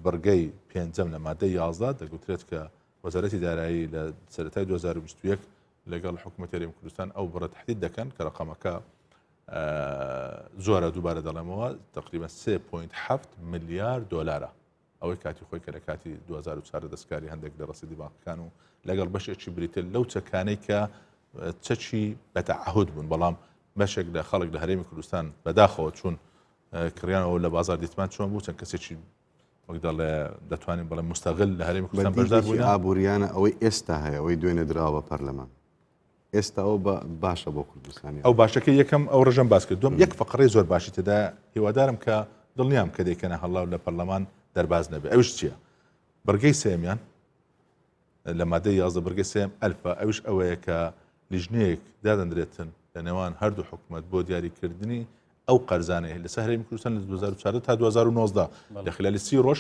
بەرگەی پێنجەم لە مادەی 11 دەگوترێت کە وەزارەتی دارایی لە سەرەتای 2021 لەگەڵ حکوومەتی هەرێمی کوردستان ئەو بڕە تهدید دەکەن کە ڕقەمەکە زۆرە دووبارە دەڵێمەوە تقریبا 3.7 میلیارد دۆلارە ئەوەی کاتی خۆی کە لە کاتی 2004 دەستکاری هەندێک لە ڕەسیدی بانکەکان و لەگەڵ بەشێکی بریتل لەو چەکانەی کە چەکی بەتەعهود بوون بەڵام بەشێک لە خەڵک لە هەرێمی کوردستان بەداخەوە چوون کڕیانەوە لە بازار دیتمان چۆن بوو چەند کەسێکی وەک دەڵێ دەتوانین بەڵێ مستەغل لە هەرێمی کوردستان بەشدار بوون ئابوووریانە ئەوەی ئێستا هەیە ئەوەی دوێنێ دراوە پەرلەمان ئێستا ئەو باشە بۆ کوردستانی ئەو باشەکە یەکەم ئەو ڕژەم باس کرد دوم یەک فقڕی زۆر باشی تێدا هیوادارم کە دڵنیام کە دەیکەنە هەڵاو لە پەرلەمان دەرباز نەبێ ئەوش چییە بەرگەی سێمیان لە مادەی 11 بەرگەی سێم ئەلفا ئەوش ئەوەیە کە لیژنەیەک دادەندرێتن لە نێوان هەردوو حکوومەت بۆ دیاریکردنی ئەو قەرزانەیە لە هەرێمی کوردستان لە 2004 تا 2019 لە خلالی 30 ڕۆژ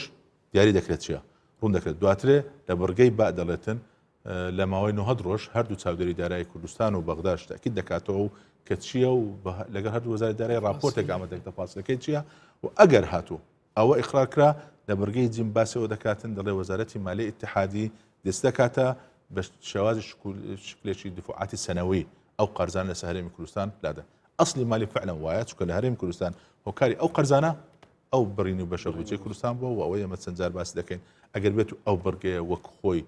دیاری دەکرێت چییە ڕوون دەکرێت دواترێ لە بەرگەی با دەڵێتن لە ماوەی 9 ڕۆژ هەردوو چاودێری دارایی کوردستان و بەغداش تاکید دەکاتەوە و کە چییە و لەگەڵ هەردوو وەزارەتی دارایی راپۆرتێک ئامادەکە تەفاسیلەکەی چییە و ئەگەر هاتوو ئەوە ئیقرار کرا لە بەرگەی جیم باسەوە دەکاتن دەڵێ وەزارەتی مالیە ئیتحادی دەست دەکاتە بە شێوازی شکلێکی دفاعاتی سەنەوی ئەو قەرزانە لە هەرێمی کوردستان لادا ئەسلی مالی فعلا وایە چونکە لە هەرێمی کوردستان هۆکاری ئەو قەرزانە ئەو بڕینی و بەشە بودجەی کوردستان بووە و ئەوەی ئەمە چەند جار باسی دەکەین ئەگەر بێت و ئەو بەرگەیە وەک خۆی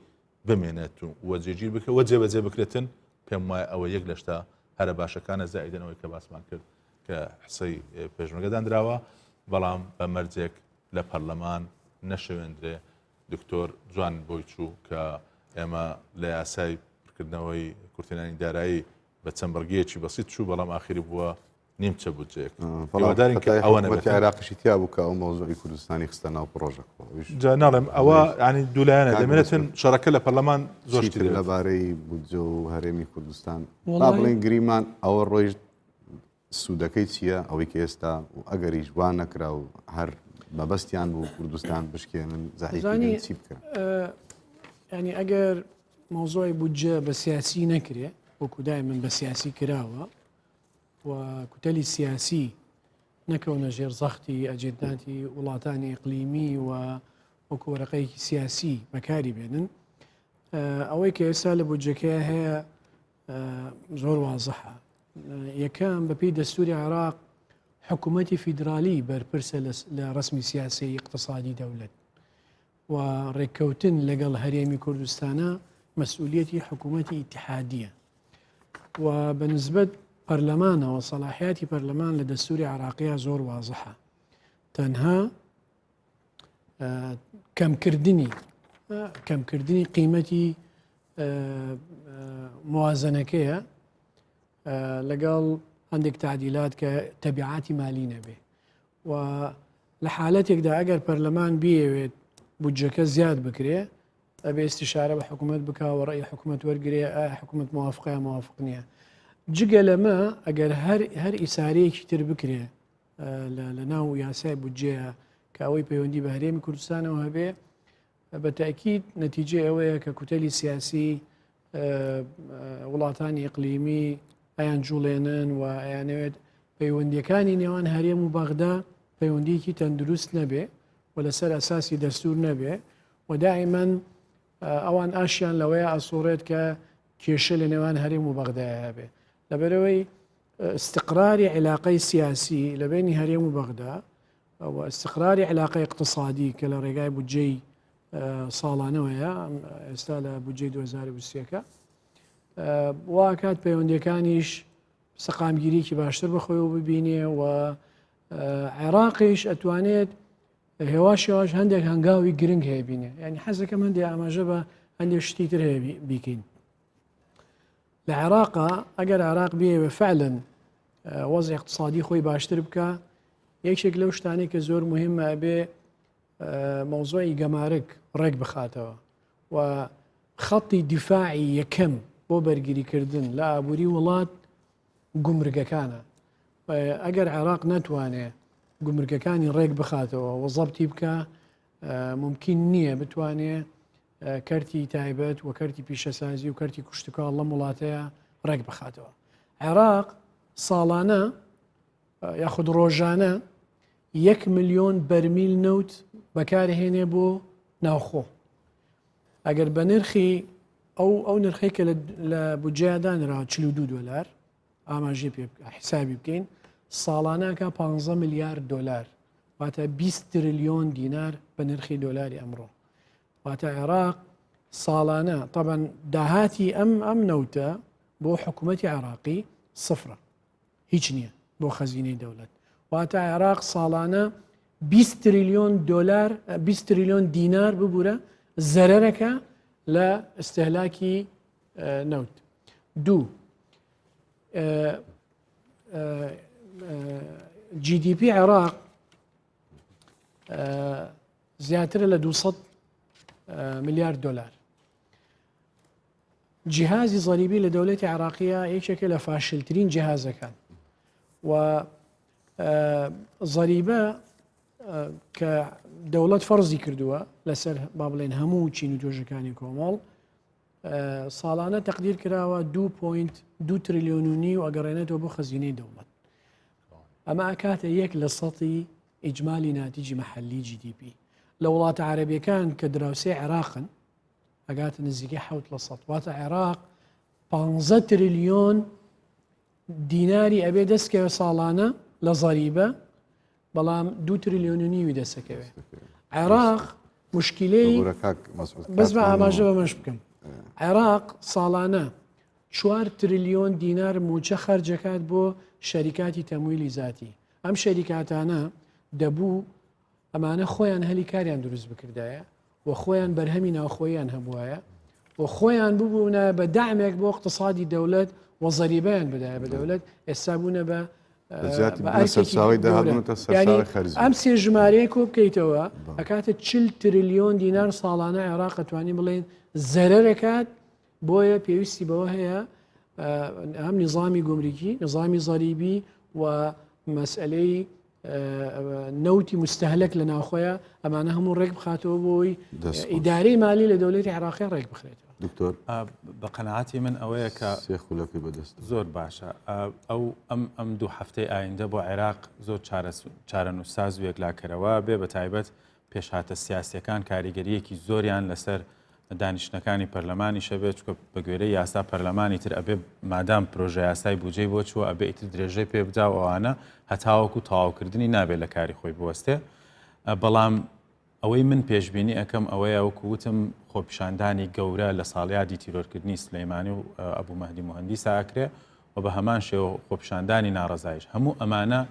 بمێنێت و وەجێگیر بکە وە جێبەجێ بکرێتن پێم وایە ئەوە یەک لەشتا هەرە باشەکانە زائیدنەوەی کە باسمان کرد کە حسەی پێشمەرگەدان درراوە بەڵام بە مەرجێک لە پەرلەمان نەشەوێندرێ دکتۆر جوان بۆی چوو کە ئێمە لە یاسای پڕکردنەوەی کورتێنانی دارایی بە چەمبەرگەیەکی بەسیط چوو بەڵام ئاخری بووە نیمچە بودجەیەک بەڵام عێراقیشی تیا بووکە ئەو مۆزوعی کوردستانی خستە ناو پرۆژەکەەوە جا ناڵێم ئەوە ینی دوولایەنە دەمێنێتن شەڕەکە لە پەرلەمان زۆرتر لەبارەی بودجە و هەرێمی کوردستان با بڵێن گریمان ئەوە ڕۆیژ سوودەکەی چییە ئەوەی کە ئێستا و ئەگەریش وان نەکرا و هەر مەبەستیان بوو کوردستان بشکێنن زاهی چی بکەن ینی ئەگەر مۆزۆی بودجە بە سیاسی نەکرێ وەکودای من بە سیاسی کراوە و کوتەلی سیاسی نەکەونە ژێر زەختی ئەجێداتی وڵاتانی ئیقلیمی و وەکوەرەقەیەکی سیاسی بەکاری بێنن ئەوەی کە ئێستا لە بودجەکەی هەیە زۆر وازەحە یەکەم بەپێی دەستوری عێراق حکوومەتی فیدرالی بەرپرسە لە ڕسمی سیاسی اقتصادی دەولەت و ڕێککەوتن لەگەڵ هەرێمی کوردستانە مەسئولیەتی حکوومەتی ئیتحادیە و بەنسبەت پەرلەمانەوە سەلاحیاتی پەرلەمان لە دەستوری عێراقیە زۆر وازەحە تەنها کەمکردنی قیمەتی موازنەکەیە لەگەڵ هەندێک تعدیلات کە تەبیعاتی مالی نەبێ و لە حالەتێکدا ئەگەر پەرلەمان بێوێت بودجەکە زیاد بکرێ ئەبێ استیشارە بە حکوومەت بکاوە ڕێی حکوومەت وەرگێ حکوومەت موافقە موافق نییە جگە لەمە ئەگەر هەر ئیسارەیەکی تر بکرێ لە ناو یاسای بودجەیە کە ئەوەی پەیوەندی بە هەرێمی کوردستانەوە هەبێ بە تاکید نەتیجە ئەوەیە کە کوتەلی سیاسی وڵاتانی ئیقلیمی ئەیان جوڵێنن و ئەیانەوێت پەیوەندیەکانی نێوان هەرێم و بەغدا پەیوەندیکی تەندروست نەبێ و لەسەر ئەساسی دەستور نەبێ و دائیمەن ئەوان ئاشیان لەوەیە ئەسوڕێت کە کێشە لە نێوان هەرێم و بەغدایە هەبێ لەبەرەوەی استقراری علاقەی سیاسی لە بینی هەرێم و بەغدا و استقراری علاقەی اقتصادی کە لە ڕێگای بودجەی ساڵانەوەیە ئێستا لە بودجەی 2020ەکە واکات پەیوەندیەکانیش سەقامگیریکی باشتر بەخۆیەوە ببینێ و عێراقیش ئەتوانێت هێواشیاش هەندێک هەنگاوی گرنگ هەیە بینێ ینی حەزەکەم هەندێک ئاماژە بە هەندێک شتی تر هەیە بیکەین لە عێراقا ئەگەر عێراق بێوە فعلن وەزع اقتصادی خۆی باشتر بکە یەکێک لەو شتانەی کە زۆر مهمە بێ مۆزۆی گەمارک ڕێک بخاتەوە و خەڵی دیفاعی یەکەم بۆ بەرگریکردن لە ئابووری وڵات گومرگەکانە ئەگەر عێراق نەتوانێت گومرگەکانی ڕێک بخاتەوە و زەبتی بکە ممکن نییە بتوانێت کەرتی تایبەت و کەرتی پیشەسازی و کەرتی کوشتکاڵ لەم وڵاتەیە ڕێک بخاتەوە عێراق ساڵانە یاخود ڕۆژانە 1 ملیۆن بەرمیل نەوت بەکارهێنێ بۆ ناوخۆ ئەگەر بە نرخی ئەو نرخی کە لە بودجەیەدانراوە $42 ئاماژێ پێ حسابی بکەین ساڵانەکە 15 میلیارد دلار واتە 20 تریلیۆن دینار بە نرخی دۆلاری ئەمڕۆ واتە عێراق ساڵانە طبعا داهاتی ئەم نەوتە بۆ حکوومەتی عێراقی سفرە هیچ نییە بۆ خەزینەی دەوڵەت واتە عێراق ساڵانە 20 تریلیۆن دینار ببوورە زەرەرەکە لە ئستهلاکی نەوت دوو GDP عێراق زیاترە لە 200 میلیارد دلار جیهازی زەریبی لە دەوڵەتی عێراقیە یەکێکە لە فاشلترین جیهازەکان و زەریبە کە دەوڵەت فەرزی کردووە لەسەر با بڵێن هەموو چین و توێژەکانی کۆمەڵ ساڵانە تەقدیر کراوە 2.2 تریلیۆن و ئەگەڕێنێتەوە بۆ خەزینەی دەوڵەت ئەمە ئاکاتە 1% ئیجمالی ناتیجی مەحەلی GDP لە وڵاتە عەرەبیەکان کە دراوسێ عێراقن ئەگاتە نزیکەی 7% واتە عێراق 15 تریلیۆن دیناری ئەبێ دەستکەوێ ساڵانە لە زەریبە بەڵام 2 تریلیۆن دەسەکەوێ عێراق مشکلەی بەس بە ئاماژە بەمەش بکەم عێراق ساڵانە 4 تریلیۆن دینار موچە خەرجەکات بۆ شەریکاتی تەمویلی زاتی. ئەم شەریکاتانە دەبوو ئەمانە خۆیان هەلی کاریان دروست بکردایە و خۆیان بەرهەمی ناوخۆیان هەبوایە و خۆیان ببوونە بە دامێک بۆ اقتصادی دەولەت و زەریبیان بدایە بە دەولەت ئێستا بوونە بە ئەم سێ ژمارەیە کۆ بکەیتەوە ئەکاتە 40 تریلیۆن دینار ساڵانە عێراق ئەتوانی بڵێن زەرەرەکات بۆیە پێویستی بەوە هەیە ئەم نظامی گومریکی نظامی زەریبی و مەسئلەی نەوتی مستەهلەک لە ناوخۆیە ئەمانە هەموو ڕێک بخاتەوە بۆی ئیدارەی مالی لە دەوڵەتی عێراقی ڕێک بخرێتەوە. دکتۆر بە قەنەعاتی من ئەوەیە کە سێخولەکەی بەدەست زۆر باشە ئەم دوو هەفتەی ئایندە بۆ عێراق زۆر چارەنووساز و یەکلاکەرەوە بێ بە تایبەت پێشهاتە سیاسیەکان کاریگەریەکی زۆریان لەسەر دانیشتەکانی پەرلەمانی شەبێت چکە بە گوێرەی یاسا پەرلەمانی تر ئەبێ مادام پرۆژە یاسای بودجەی بۆ چوە ئەبێ ئیتر درێژەی پێ بدا و ئەوانە هەتاوەکو تەواوکردنی نابێت لە کاری خۆی بوەستێ. بەڵام ئەوەی من پێشببینی ئەەکەم ئەوەیە وەکووتم خۆپیشاندانی گەورە لە ساڵیادی تیرۆرکردنی سلەیمانی و ئەبوو مەهدی موهەندی ساکرێ و بە هەمان شێوە خۆپیشاندانی ناڕزایش هەموو ئەمانە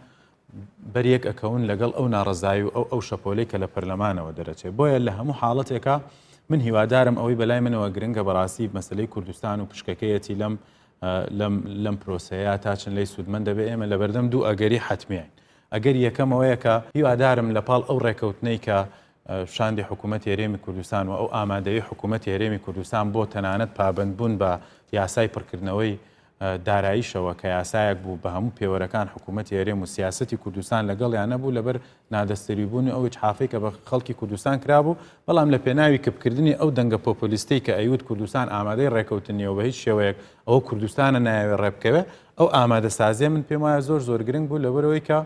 بەریەک ئەکەون لەگەڵ ئەو ناڕزایی و ئەو شەپۆلەی کە لە پەرلەمانەوە دەرەچێت بۆیە لە هەموو حاڵەتێکە من هیوادارم ئەوەی بەلای منەوە گرنگە بەڕاستی مەسلەی کوردستان و پشکەکەیەتی لەم پرۆسەیە تاچن لی سوودمەند دەبێت ئێمە لە بەردەم دوو ئەگەری حتمیین. ئەگەر یەکەمەوەیە کە هیوادارم لە پاڵ ئەو ڕێکەوتنەی کە شاندی حکوومەت هێرێمی کوردستان و ئەو ئامادەی حکوومەت هێرێمی کوردستان بۆ تەنانەت پابندبوون بە یاسای پڕکردنەوەی داراییشەوە کە یاسایەک بوو بە هەموو پێوەرەکان حکوومەت هێرێم و سیاسەتی کوردستان لەگەڵیان نەبوو لەبەر نادەستەریبوونی ئەو حافەی کە بە خەڵکی کوردستان کرابوو بەڵام لە پێناوی کەپکردنی ئەو دەنگە پۆپۆلیستەی کە ئەیوت کوردستان ئامادەی ڕێکەوتنیەوە بە هیچ شێوەیە ئەوە کوردستانە نایەوێت ڕێبکەوێ ئەو ئامادە سازیە من پێم وایە زۆر گرنگ بوو لەبەرەوەی کە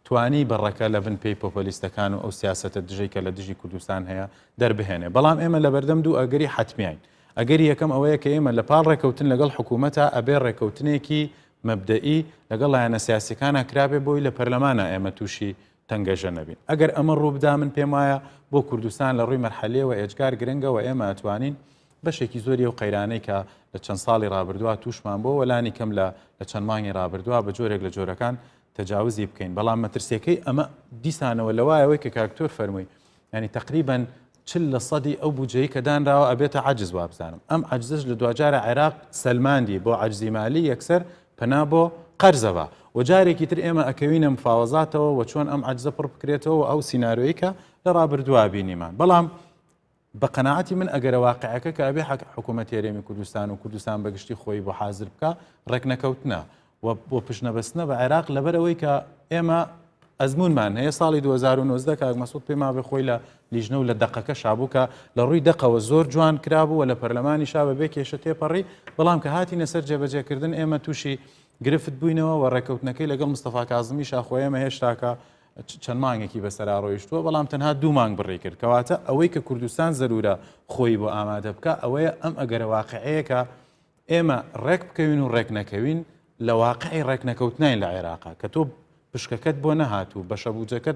توانی بەڕەکە لە بن پێی پۆپۆلیستەکان و ئەو سیاسەتە دژەی کە لە دژی کوردستان هەیە دەربهێنێ. بەڵام ئێمە لە بەردەم دوو ئەگەری حتمیین. ئەگەری یەکەم ئەوەیە کە ئێمە لە پاڵ ڕێکەوتن لەگەڵ حکوومەتە ئەبێ ڕێکەوتنێکی مەبدەئی لەگەڵ لایەنە سیاسیەکانە کرابێ بۆی لە پەرلەمانە ئێمە تووشی تەنگەژە نەبین. ئەگەر ئەمە ڕووبدا من پێم وایە بۆ کوردستان لە ڕووی مەرحەلەیەوە ئێجگار گرنگەوە ئێمە ئەتوانین بەشێکی زۆری و قەیرانەی کە لە چەند ساڵی ڕابردووە تووشمان بۆ وەلانی کەم لە چەند مانگی ڕابردووە بە جۆرێک لە جۆرەکان تەجاوزی بکەین. بەڵام مەترسیەکەی ئەمە دیسانەوە لەوایەوەی کە کاکتۆر فەرمووی ینی تقریباً 40% ئەو بودجەی کە دانراوە ئەبێتە عەجز وابزانم. ئەم عەجزش لە دوجارە عێراق سەلماندی بۆ عەجزی مالی یەکسەر پەنا بۆ قەرزەوە و جارێکی تر ئێمە ئەکەوینە مفاوەزاتەوە و چۆن ئەم عەجزە پڕ بکرێتەوە ئەو سیناریۆیی کە لە ڕابردووە بینیمان. بەڵام بە قەناعەتی من ئەگەرە واقعەکە کە ئەبێ حکوومەت هێرێمی کوردستان و کوردستان بەگشتی خۆی بۆ حازر بکە ڕێک نەکەوتنە و بۆ پشنەبەستنە بە عێراق لەبەرەوەی کە ئێمە ئەزمونمان هەیە ساڵی 2019 کاک مەسعود پێما بخۆی لە لیژنە و لە دەقەکە شابووکە لە ڕووی دەقەوە زۆر جوان کرابوو و لە پەرلەمانی شابە بێ کێشە تێپەڕی بەڵام کە هاتینە سەر جێبەجێکردن ئێمە تووشی گرفت بووینەوە و ڕێکەوتنەکەی لەگەڵ مستەفا کاظمی شاخۆیەمە هێشتاکە چەند مانگێکی بەسەرا ڕۆیشتووە بەڵام تەنها 2 مانگ بڕێ کرد کەواتە ئەوەی کە کوردستان زەرورە خۆی بۆ ئامادە بکە ئەوەیە ئەم ئەگەرە واقعەیەکە ئێمە ڕێک بکەوین و ڕێک نەکەوین لە واقعی ڕێک نەکەوتنین لە عێراقا کە تۆ پشکەکەت بۆ نەهاتوو بە شەبوجەکەت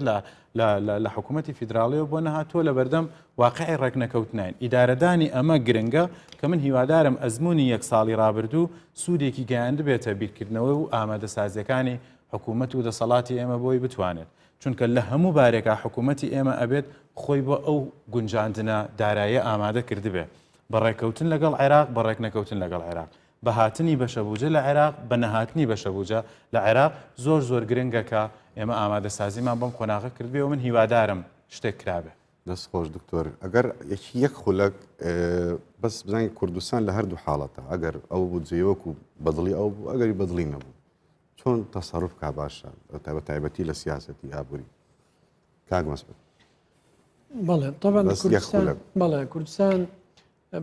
لە حکوومەتی فیدراڵیەوە بۆ نەهاتووە لە بەردەم واقعی ڕێک نەکەوتنین. ئیدارەدانی ئەمە گرنگە کە من هیوادارم ئەزمموی 1 ساڵی ڕابردوو سوودێکی گەیاند بێتە بیرکردنەوە و ئامادە سازیەکانی حکوومەت و دەسەڵاتی ئێمە بۆی بتوانێت چونکە لە هەموو بارێکە حکوومەتی ئێمە ئەبێت خۆی بۆ ئەو گونجاندنە داراییە ئامادە کردبێ بە ڕێکەوتن لەگەڵ عێراق بە ڕێک نەکەوتن لەگەڵ عێراق بە هاتنی بەشەبوجە لە عێراق بە نەهاتنی بەشەبوجە لە عێراق زۆر گرنگە کە ئێمە ئامادە سازیمان بەم قۆناغە کردبێ و من هیوادارم شتێک کرابێ. دەست خۆش دکتۆر ئەگەر یەک خولەک بەس بزانین کوردستان لە هەردوو حاڵەتە ئەگەر ئەو بودجەیەوەکو بەدڵی ئەو بوو ئەگەری بەدڵی نەبوو چۆن تەسەڕف کا باشە تایبەتی لە سیاسەتی ئابووری کاک مەسعود. بەڵێ طبعا بەڵێ کوردستان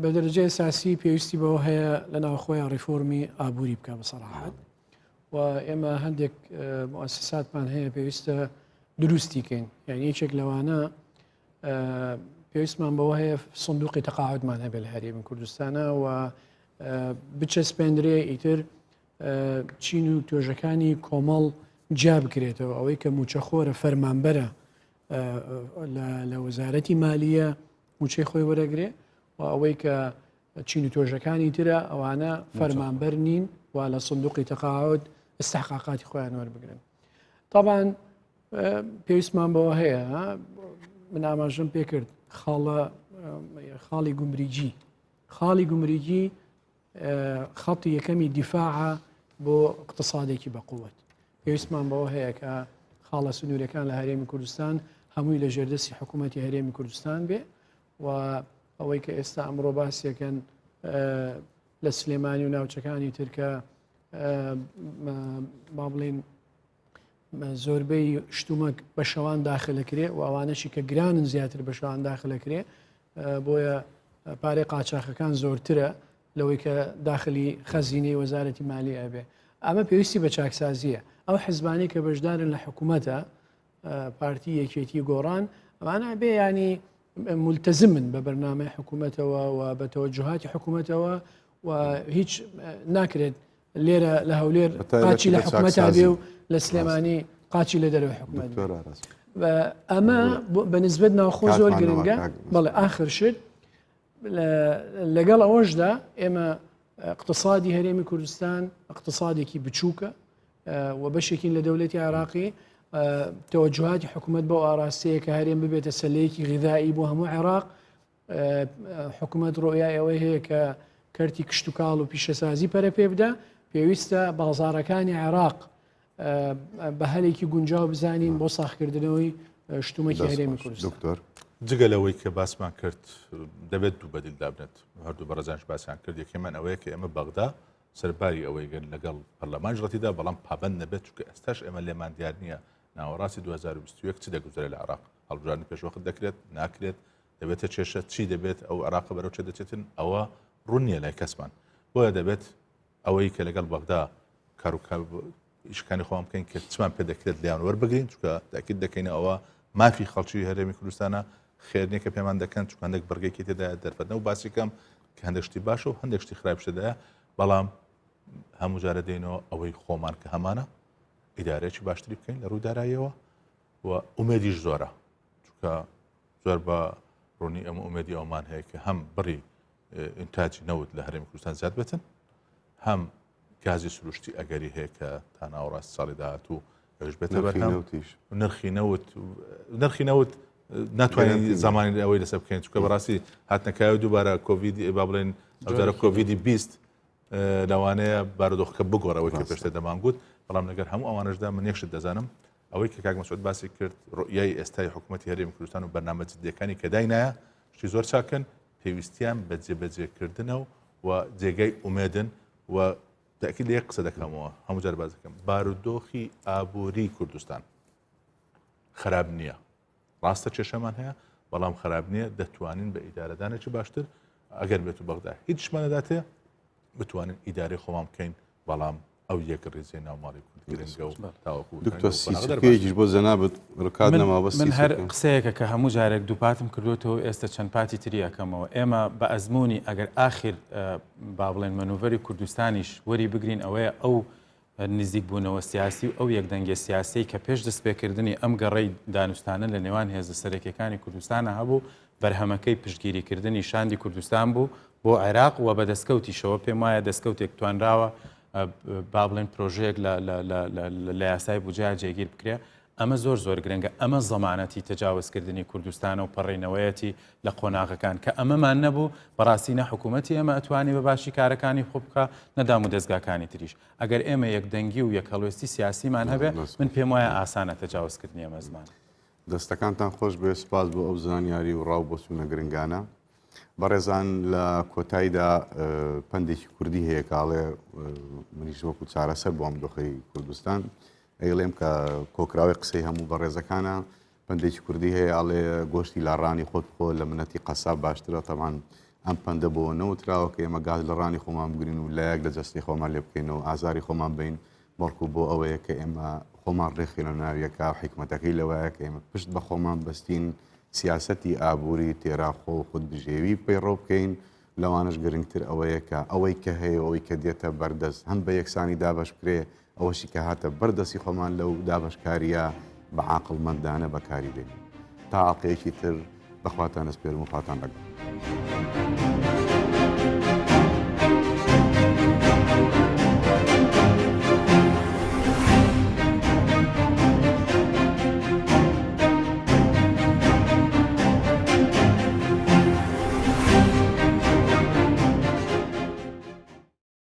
بە دەرەجەی ئەساسی پێویستی بەوە هەیە لە ناوخۆیان ڕیفۆرمی ئابووری بکە بەسەراحەت و ئێمە هەندێک مؤسساتمان هەیە پێویستە دروستیکەین یعنی یەکێک لەوانە پێویستمان بەوە هەیە سندوقی تەقاعدمان هەبێ لە هەرێمی کوردستانە و بچەسپێندرێ ئیتر چین و توێژەکانی کۆمەڵ جا بکرێتەوە ئەوەی کە موچەخۆرە فەرمانبەرە لە وەزارەتی مالیە موچەی خۆی وەرەگرێ و ئەوەی کە چین و تۆژەکانی ترە ئەوانە فەرمانبەر نین و لە سندوقی تەقاعد استحقاقاتی خۆیان وەربگرن. طبعا پێویستمان بەوە هەیە من ئاماژەم پێ کرد خاڵی گومریجی خەڵی یەکەمی دیفاعە بۆ اقتصادێکی بەقووت. پێویستمان بەوە هەیە کە خاڵە سنوورەکان لە هەرێمی کوردستان هەمووی لە ژێردەستی حکوومەتی هەرێمی کوردستان بێ و ئەوەی کە ئێستا ئەمڕۆ باسیەکەن لە سلێمانی و ناوچەکانی ترکە با بڵێن زۆربەی شتومەک بە شەوان داخلەکرێ و ئەوانەشی کە گرانن زیاتر بە شەوان داخلەکرێ بۆیە پارەی قاچاقەکان زۆرترە لەوەی کە داخلی خەزینەی وەزارەتی مالی ئەبێ. ئەمە پێویستی بە چاکسازیە. ئەو حیزبانی کە بەشدارن لە حکوومەتە پارتی یەکێتی گۆڕان ئەوانە بێ ینی ملتزمن بە بەرنامەی حکوومەتەوە و بە تەوەجوهاتی حکوومەتەوە و هیچ ناکرێت لێرە لە هەولێر قاچی لە حکوومەتا بێ و لە سلێمانی قاچی لە دەروی حکوومەت. ئەمە بە نسبەت ناوخۆ زۆر گرنگە. بەڵێ ئاخر شت لەگەڵ ئەوەشدا ئێمە اقتصادی هەرێمی کوردستان اقتصادێکی بچووکە و بەشێکین لە دەوڵەتی عێراقی تەوەجوهاتی حکوومەت بۆ ئاراستەیە کە هەرێم ببێتە سەلەیەکی غیذایی بۆ هەموو عێراق. حکوومەت ڕۆیای ئەوەی هەیە کە کەرتی کشت و کاڵ و پیشەسازی پەرە پێ بدە. پێویستە بازارەکانی عێراق بە هەلێکی گونجاو بزانین بۆ ساختکردنەوەی شتومەکی هەرێمی کوردستان. جگە لەوەی کە باسمان کرد دەبێت دوو بەدیل دابنێت هەردوو بەڕێزانش باسییان کرد یەکێمان ئەوەیە کە ئێمە بەغدا سەرباری ئەوەی گەن لەگەڵ پەرلەمان ژڕەتیدا بەڵام پابەند نەبێت چونکە ئێستاش ئێمە لێمان دیار نییە ناوەڕاستی 2021 چی دەگوزارێت لە عێراق هەڵبژاردننی پێشوەخت دەکرێت ناکرێت دەبێتە کێشە چی دەبێت ئەو عێراق بەرەو چێ دەچێتن ئەوە ڕوون نییە لای کەسمان بۆیە دەبێت ئەوەی کە لەگەڵ بەغدا ئیشەکانی خۆم بکەین کە چمان پێ دەکرێت لیان وەربگرین چونکە تاکید دەکەین ئەوە مافی خەڵکی هەرێمی کوردستانە خێرنیە کە پێمان دەکەن چون هەندێک بەرگێکی تێدا دەرفەتنە و باسیکەم کە هەندێک شتی باشە و هەندێک شتی خراپشتەدایە بەڵام هەموو جارە دێنەوە ئەوەی خۆمان کە هەمانە ئیدارێکی باشتری بکەین لە ڕووی داراییەوە و ئومێدیش زۆرە چونکە زۆر بە ڕوونی ئەمە ئومێدی ئەومان هەیە کە هەم بڕی ئینتاجی نەوت لە هەرێمی کوردستان زیاد بێتن هەم گازی سروشتی ئەگەری هەیە کە تا ناوەڕاستی ساڵی داهاتوو ئەوش بێتە بەرهەم نرخی نەوت ناتوانین زمانی ئەوەی لەسەر بکەین چونکە بەڕاستی هاتنەکایە دووبارە کۆڤیدی با بڵێن ئەوجارە کۆڤیدی 20 لەوانەیە بارودۆخەکە بگۆڕەوەی کە پێشتر دەمانگوت بەڵام لەگەر هەموو ئەوانەشدا من یەکشت دەزانم ئەوەی کە کاک مەسعود باسی کرد ڕۆیای ئێستای حکوومەتی هەرێمی کوردستان و بەرنامە جدیەکانی کە داینایە شتی زۆر چاکن پێویستیان بە جێبەجێکردنەوە و جێگەی ئومێدن و تاکید لە یەک قسە دەکەمەوە هەموو جار باز دەکەم بارودۆخی ئابووری کوردستان خراپ نییە ڕاستە کێشەمان هەیە بەڵام خراپ نییە دەتوانین بە ئیدارەدانێکی باشتر ئەگەر بێت و بەغدا هیچ شمانەداتێ بتوانین ئیدارەی خۆمان بکەین بەڵام ئەو یەک ڕێزەی ناوماڵی کوردگرنگە و تاوەکو دکتۆرسیەکەیەکیش بۆ زەنابەت ڕکات نەما بەس من هەر قسەیەکە کە هەموو جارێک دووپاتم کردوێتەوە ئێستا چەند پاتی تری ئەەکەمەوە ئێمە بە ئەزمموی ئەگەر ئاخر با بڵێن منوڤەری کوردستانیش وەری بگرین ئەوەیە ئەو نزیک بوونەوە سیاسی و ئەو یەکدەنگی سیاسی کە پێش دەستپێکردنی ئەم گەڕەی دانوستانە لە نێوان هێزە سەرەکیەکانی کوردستانە هەبوو بەرهەمەکەی پشتگیریکردنی شاندی کوردستان بوو بۆ عێراق و بە دەستکەوتیشەوە پێم وایە دەستکەوتێک توانراوە با بڵێن پرۆژەیەک لە یاسای بودجە جێگیر بکرێ ئەمە زۆر گرنگە ئەمە زەمانەتی تەجاوزکردنی کوردستانە و پەڕێنەوەیەتی لە قۆناغەکان کە ئەمەمان نەبوو بەڕاستی نە حکوومەتی ئێمە ئەتوانی بە باشی کارەکانی خۆ بکە نەدام و دەستگاکانی تریش ئەگەر ئێمە یەکدەنگی و یەکهەڵوێستی سیاسیمان هەبێ من پێم وایە ئاسانە تەجاوزکردنی ئەمە زمان دەستەکانتان خۆش بێ سپاس بۆ ئەو زانیاری و ڕاو بۆ سوونە گرنگانە بەڕێزان لە کۆتاییدا پندێکی کوردی هەیە کاڵێ منیش وەکو چارەسەر بۆ ئەم دۆخەی کوردستان ئەیڵێم کە کۆکراوی قسەی هەموو بەڕێزەکانە پندێکی کوردی هەیە ئاڵێ گۆشتی لاڕانی خۆت خۆ لە منەتی قەساب باشترە تەمان ئەم پندە بۆ نەوتراوە کە ئێمە گاز لە ڕانی خۆمان بگرین و لایەک لە جەستی خۆمان لێ بکەینەوە ئازاری خۆمان بین بەڵکو بۆ ئەوەیە کە ئێمە خۆمان ڕێخینە ناویەکە حکمەتەکەی لەوەیە کە ئێمە پشت بە خۆمان بەستین سیاسەتی ئابووری تێراخۆ و خودبژێوی پەیڕۆ بکەین لەوانش گرنگتر ئەوەیە کە ئەوەی کە هەیە ئەوەی کە دێتە بەردەست هەم بە یەکسانی دابش بکرێ ئەوەشی کە هاتە بەردەستی خۆمان لەو دابشکاریە بە عاقڵمەندانە بەکاری بێنین تا ئاڵقەیەکی تر بەخواتان ئەسپێرم و خواتان لەگەڵ